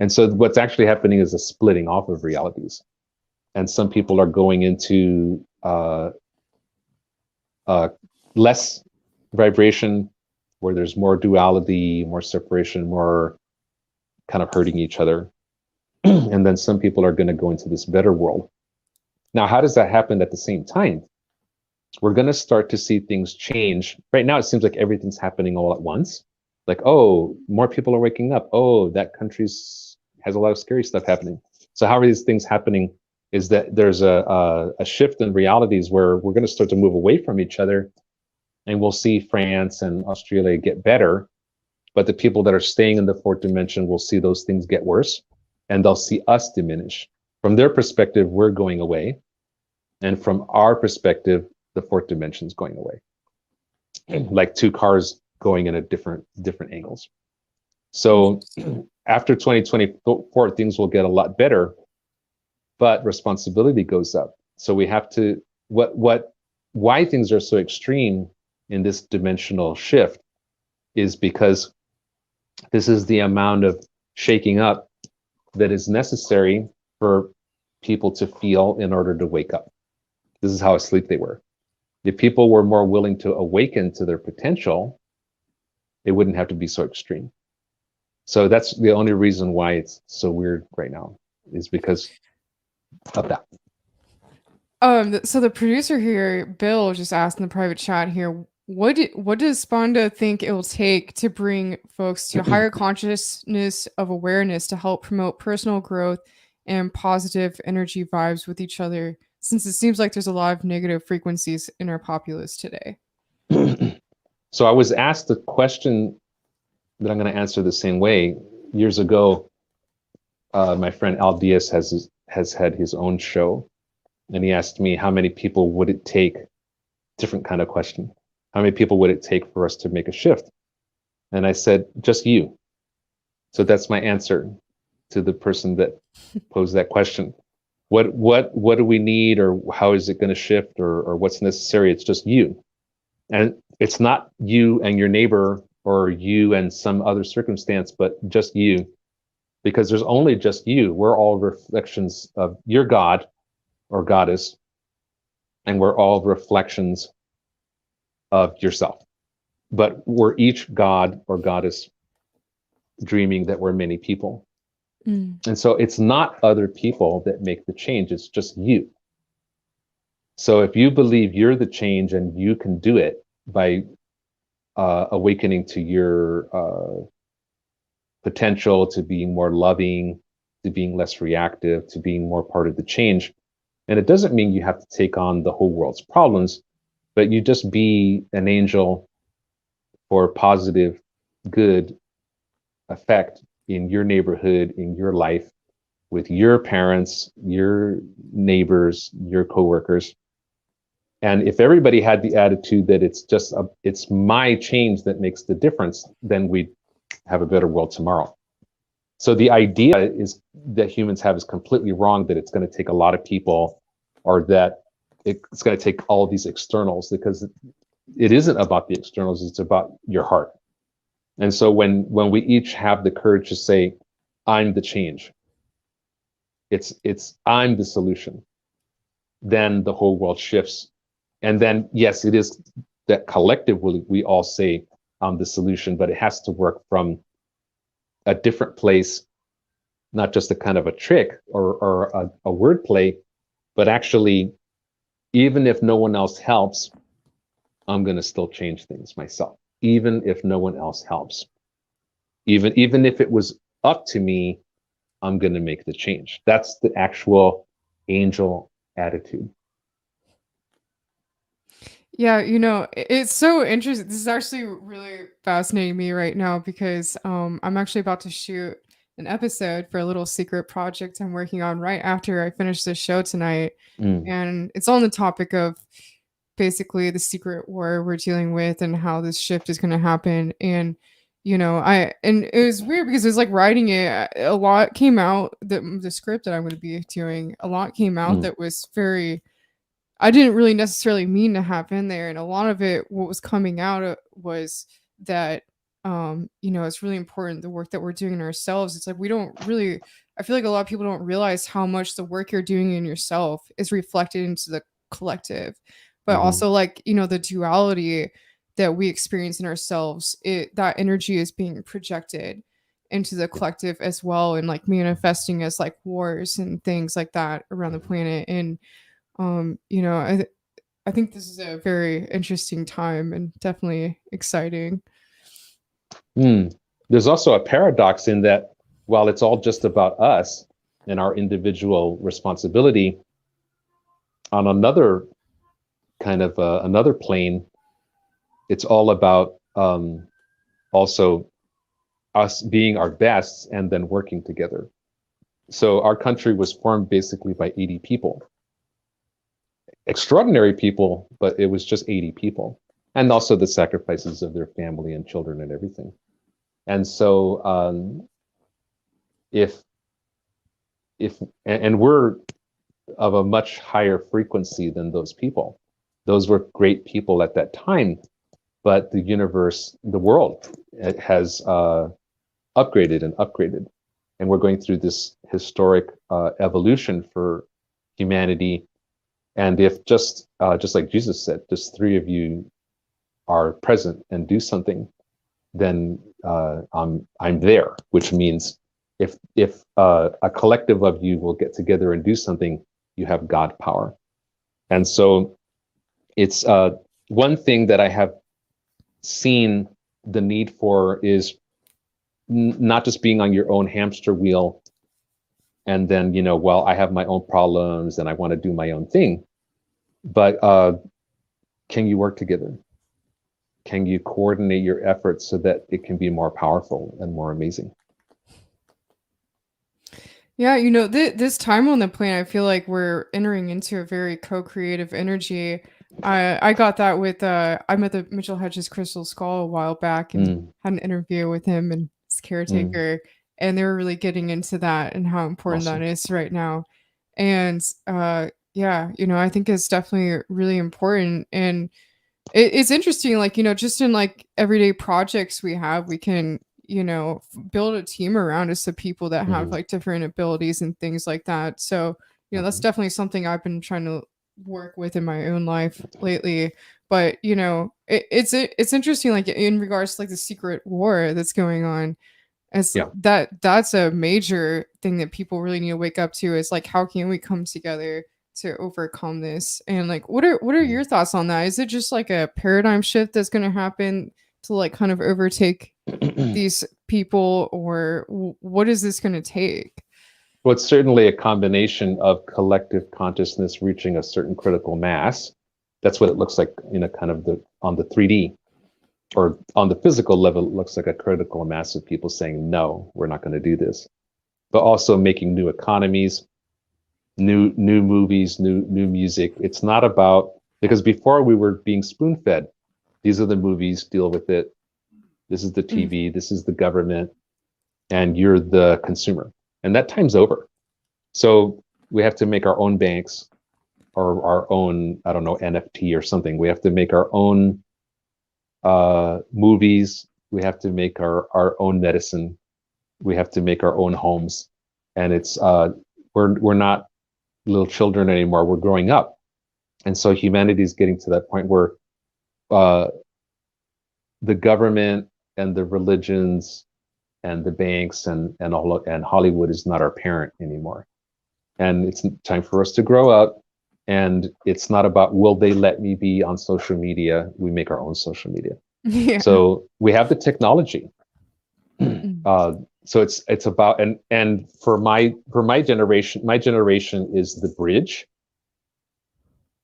And so what's actually happening is a splitting off of realities. And some people are going into less vibration, where there's more duality, more separation, more kind of hurting each other. And then some people are going to go into this better world. Now, how does that happen at the same time? We're going to start to see things change. Right now, it seems like everything's happening all at once, Like, oh, more people are waking up. Oh, that country's has a lot of scary stuff happening. So how are these things happening? Is that there's a shift in realities where we're going to start to move away from each other, and we'll see France and Australia get better, but the people that are staying in the fourth dimension will see those things get worse, and they'll see us diminish. From their perspective, we're going away, and from our perspective, the fourth dimension is going away, like two cars going in a different angles. So after 2024, things will get a lot better, but responsibility goes up. So we have to why things are so extreme in this dimensional shift is because this is the amount of shaking up that is necessary for people to feel in order to wake up. This is how asleep they were. If people were more willing to awaken to their potential, it wouldn't have to be so extreme. So that's the only reason why it's so weird right now, is because of that. So the producer here, Bill, just asked in the private chat here, what does Spanda think it will take to bring folks to a higher consciousness of awareness to help promote personal growth and positive energy vibes with each other, since it seems like there's a lot of negative frequencies in our populace today? So I was asked a question that I'm going to answer the same way. Years ago, my friend Al Diaz has had his own show, and he asked me how many people would it take, different kind of question, how many people would it take for us to make a shift? And I said, just you. So that's my answer to the person that posed that question. What do we need, or how is it going to shift, or what's necessary? It's just you. And it's not you and your neighbor or you and some other circumstance, but just you. Because there's only just you. We're all reflections of your God or goddess, and we're all reflections of yourself. But we're each God or goddess dreaming that we're many people. And so it's not other people that make the change, it's just you. So if you believe you're the change and you can do it by awakening to your potential, to being more loving, to being less reactive, to being more part of the change. And it doesn't mean you have to take on the whole world's problems, but you just be an angel for positive, good effect in your neighborhood, in your life, with your parents, your neighbors, your coworkers. And if everybody had the attitude that it's my change that makes the difference, then we'd have a better world tomorrow. So the idea is that humans have is completely wrong, that it's going to take a lot of people, or that it's going to take all these externals, because it isn't about the externals, it's about your heart. And so when we each have the courage to say, I'm the change, it's I'm the solution, then the whole world shifts. And then, yes, it is that collectively we all say I'm the solution, but it has to work from a different place, not just a kind of a trick or a word play, but actually, even if no one else helps, I'm going to still change things myself. Even if no one else helps, even if it was up to me, I'm going to make the change. That's the actual angel attitude. Yeah, it's so interesting. This is actually really fascinating me right now because I'm actually about to shoot an episode for a little secret project I'm working on right after I finish this show tonight. And it's on the topic of basically the secret war we're dealing with and how this shift is going to happen. And and it was weird because it was like writing it, a lot came out, the script that I'm going to be doing, a lot came out that was very, I didn't really necessarily mean to have in there. And a lot of it, what was coming out was that, it's really important, the work that we're doing in ourselves. It's like, we don't really, I feel like a lot of people don't realize how much the work you're doing in yourself is reflected into the collective, but also like, the duality that we experience in ourselves, that energy is being projected into the collective as well. And like manifesting as like wars and things like that around the planet. And, I think this is a very interesting time and definitely exciting. There's also a paradox in that while it's all just about us and our individual responsibility, on another kind of another plane, it's all about also us being our best and then working together. So our country was formed basically by 80 people. Extraordinary people, but it was just 80 people. And also the sacrifices of their family and children and everything. And so if we're of a much higher frequency than those people. Those were great people at that time, but the universe, the world, it has upgraded and upgraded. And we're going through this historic evolution for humanity. And if just like Jesus said, just 3 of you are present and do something, then I'm there, which means if a collective of you will get together and do something, you have God power. And so it's one thing that I have seen the need for is not just being on your own hamster wheel and then, well, I have my own problems and I want to do my own thing, but can you work together? Can you coordinate your efforts so that it can be more powerful and more amazing? Yeah, this time on the plane, I feel like we're entering into a very co-creative energy. I got that with I met the Mitchell Hedges Crystal Skull a while back and had an interview with him and his caretaker, and they were really getting into that and how important that is right now. And yeah, I think it's definitely really important. And it's interesting, like, just in like everyday projects we have, we can build a team around us of people that have like different abilities and things like that. So that's definitely something I've been trying to work with in my own life lately. But it's interesting, like in regards to like the secret war that's going on, as that's a major thing that people really need to wake up to, is like, how can we come together to overcome this? And like, what are your thoughts on that? Is it just like a paradigm shift that's going to happen to like kind of overtake these people, or what is this going to take? Well, it's certainly a combination of collective consciousness reaching a certain critical mass. That's what it looks like, kind of on the 3D or on the physical level. It looks like a critical mass of people saying, no, we're not going to do this. But also making new economies, new movies, new music. It's not about, because before we were being spoon-fed. These are the movies, deal with it. This is the TV, this is the government, and you're the consumer. And that time's over. So we have to make our own banks or our own, I don't know, NFT or something. We have to make our own movies. We have to make our own medicine. We have to make our own homes. And it's we're not little children anymore. We're growing up. And so humanity is getting to that point where the government and the religions and the banks and Hollywood is not our parent anymore. And it's time for us to grow up. And it's not about, will they let me be on social media? We make our own social media. Yeah. So we have the technology. So it's about, and for my generation is the bridge.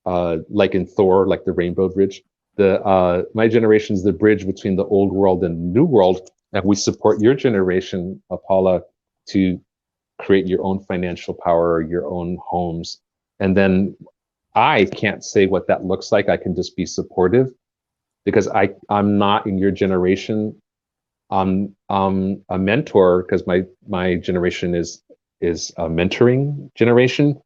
Like in Thor, like the Rainbow Bridge. My generation is the bridge between the old world and the new world. And we support your generation, Apolla, to create your own financial power, your own homes. And then I can't say what that looks like. I can just be supportive, because I'm not in your generation. I'm a mentor, because my generation is a mentoring generation.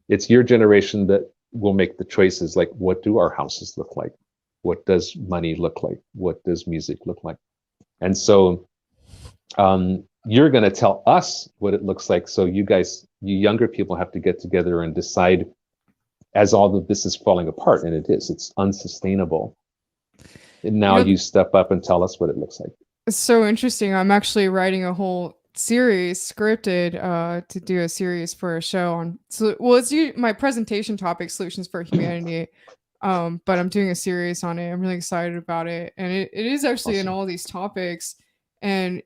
It's your generation that will make the choices, like, what do our houses look like? What does money look like? What does music look like? And so you're going to tell us what it looks like. So you younger people have to get together and decide, as all of this is falling apart, and it's unsustainable. And now you step up and tell us what it looks like. It's so interesting. I'm actually writing a whole series, scripted, to do a series for a show on. So, well, it's my presentation topic, solutions for humanity. But I'm doing a series on it. I'm really excited about it. And it is actually in Awesome. all these topics. And,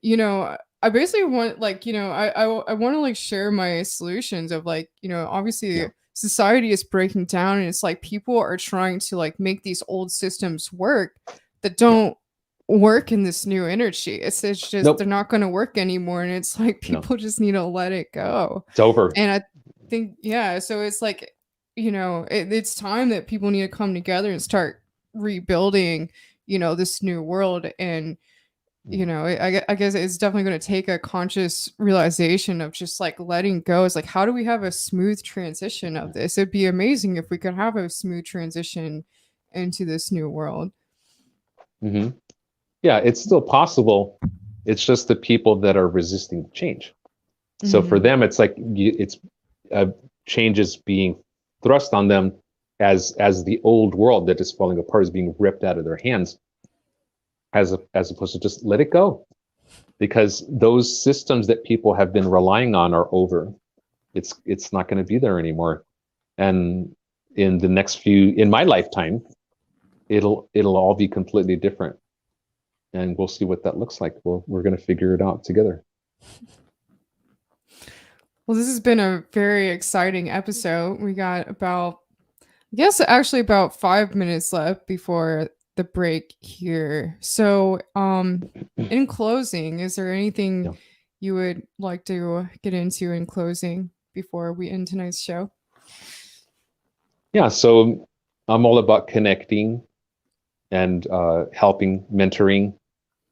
I basically want I want to like share my solutions of like, obviously Yeah. society is breaking down and it's like people are trying to like make these old systems work that Yeah. don't work in this new energy. It's just they're Nope. not going to work anymore. And it's like No. people just need to let it go. It's over. And I think, yeah, so it's like, it's time that people need to come together and start rebuilding, this new world. And, I guess it's definitely going to take a conscious realization of just like letting go. It's like, how do we have a smooth transition of this? It'd be amazing if we could have a smooth transition into this new world. Hmm. Yeah, it's still possible. It's just the people that are resisting change. So for Mhm. them, it's like it's change is being thrust on them as the old world that is falling apart is being ripped out of their hands, as opposed to just let it go, because those systems that people have been relying on are over. It's not going to be there anymore, and in my lifetime, it'll all be completely different, and we'll see what that looks like. We're going to figure it out together. Well, this has been a very exciting episode. We got about, I guess, actually about 5 minutes left before the break here. So, in closing, is there anything Yeah. you would like to get into in closing before we end tonight's show? Yeah, so I'm all about connecting and helping, mentoring.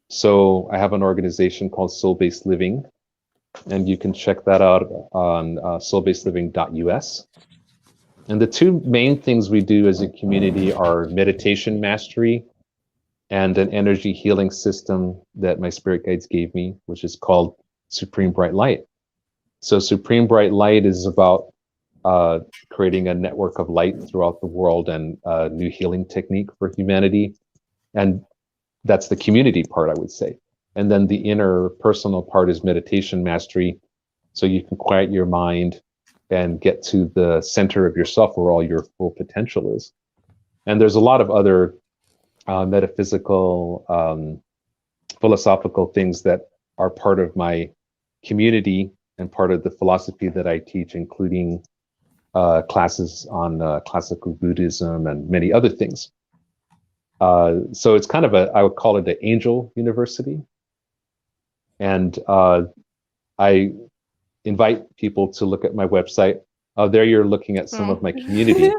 So I have an organization called Soul-Based Living, and you can check that out on soulbasedliving.us. And the two main things we do as a community are meditation mastery and an energy healing system that my spirit guides gave me, which is called Supreme Bright Light. So Supreme Bright Light is about creating a network of light throughout the world and a new healing technique for humanity. And that's the community part, I would say. And then the inner personal part is meditation mastery. So you can quiet your mind and get to the center of yourself where all your full potential is. And there's a lot of other metaphysical, philosophical things that are part of my community and part of the philosophy that I teach, including classes on classical Buddhism and many other things. So it's kind of I would call it an angel university. And I invite people to look at my website. There you're looking at some of my community.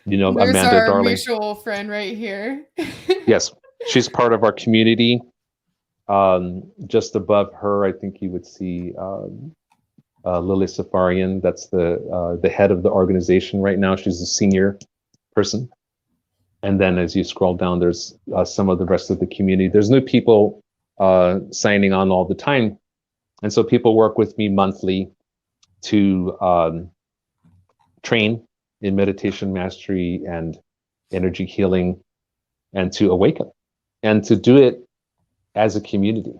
There's Amanda our Darling. mutual friend right here. Yes, she's part of our community. Just above her, I think you would see Lily Safarian. That's the head of the organization right now. She's a senior person. And then as you scroll down, there's some of the rest of the community. There's new people signing on all the time. And so people work with me monthly to train in meditation mastery and energy healing and to awaken and to do it as a community.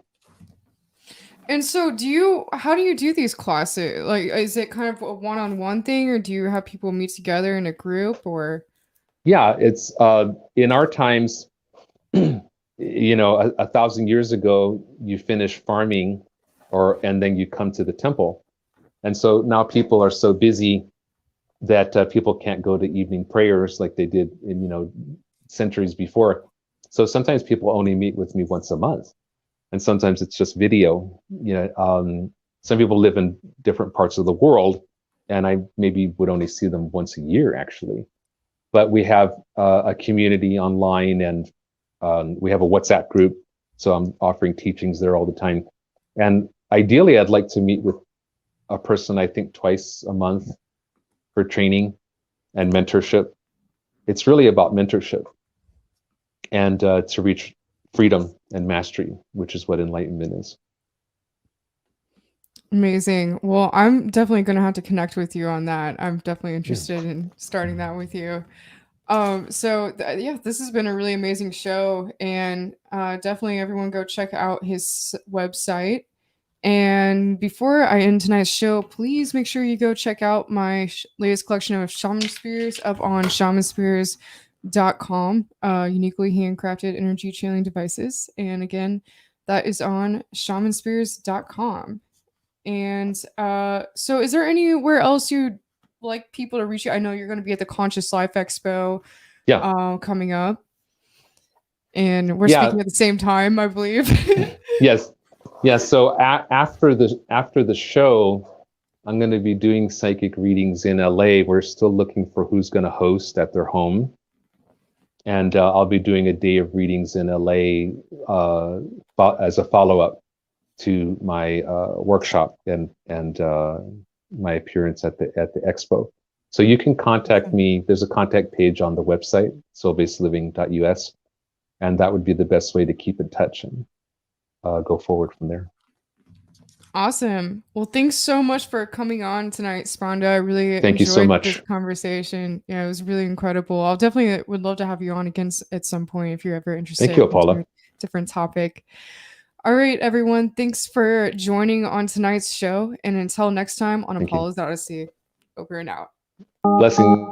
And so how do you do these classes? Like, is it kind of a one-on-one thing, or do you have people meet together in a group, or? Yeah, it's in our times, 1,000 years ago, you finish farming and then you come to the temple. And so now people are so busy that people can't go to evening prayers like they did in, centuries before. So sometimes people only meet with me once a month. And sometimes it's just video. Some people live in different parts of the world, and I maybe would only see them once a year, actually. But we have a community online, and we have a WhatsApp group. So I'm offering teachings there all the time. And ideally, I'd like to meet with a person, I think, twice a month for training and mentorship. It's really about mentorship and to reach freedom and mastery, which is what enlightenment is. Amazing. Well, I'm definitely going to have to connect with you on that. I'm definitely interested in starting that with you. This has been a really amazing show, and definitely everyone go check out his website. And before I end tonight's show, please make sure you go check out my latest collection of shaman spears up on uniquely handcrafted energy channeling devices. And again, that is on shamanspears.com. And so is there anywhere else you'd like people to reach you? I know you're going to be at the Conscious Life Expo coming up. And we're speaking at the same time, I believe. Yes. So after the show, I'm going to be doing psychic readings in LA. We're still looking for who's going to host at their home. And I'll be doing a day of readings in LA as a follow-up to my workshop and my appearance at the expo. So you can contact me. There's a contact page on the website, soulbasedliving.us, and that would be the best way to keep in touch and go forward from there. Awesome. Well, thanks so much for coming on tonight, Spanda. I really Thank you so enjoyed much. this conversation. Yeah, it was really incredible. I'll definitely would love to have you on again at some point if you're ever interested. Thank you, Apolla. In a different topic. All right, everyone. Thanks for joining on tonight's show. And until next time on Apolla's Odyssey, over and out. Blessings.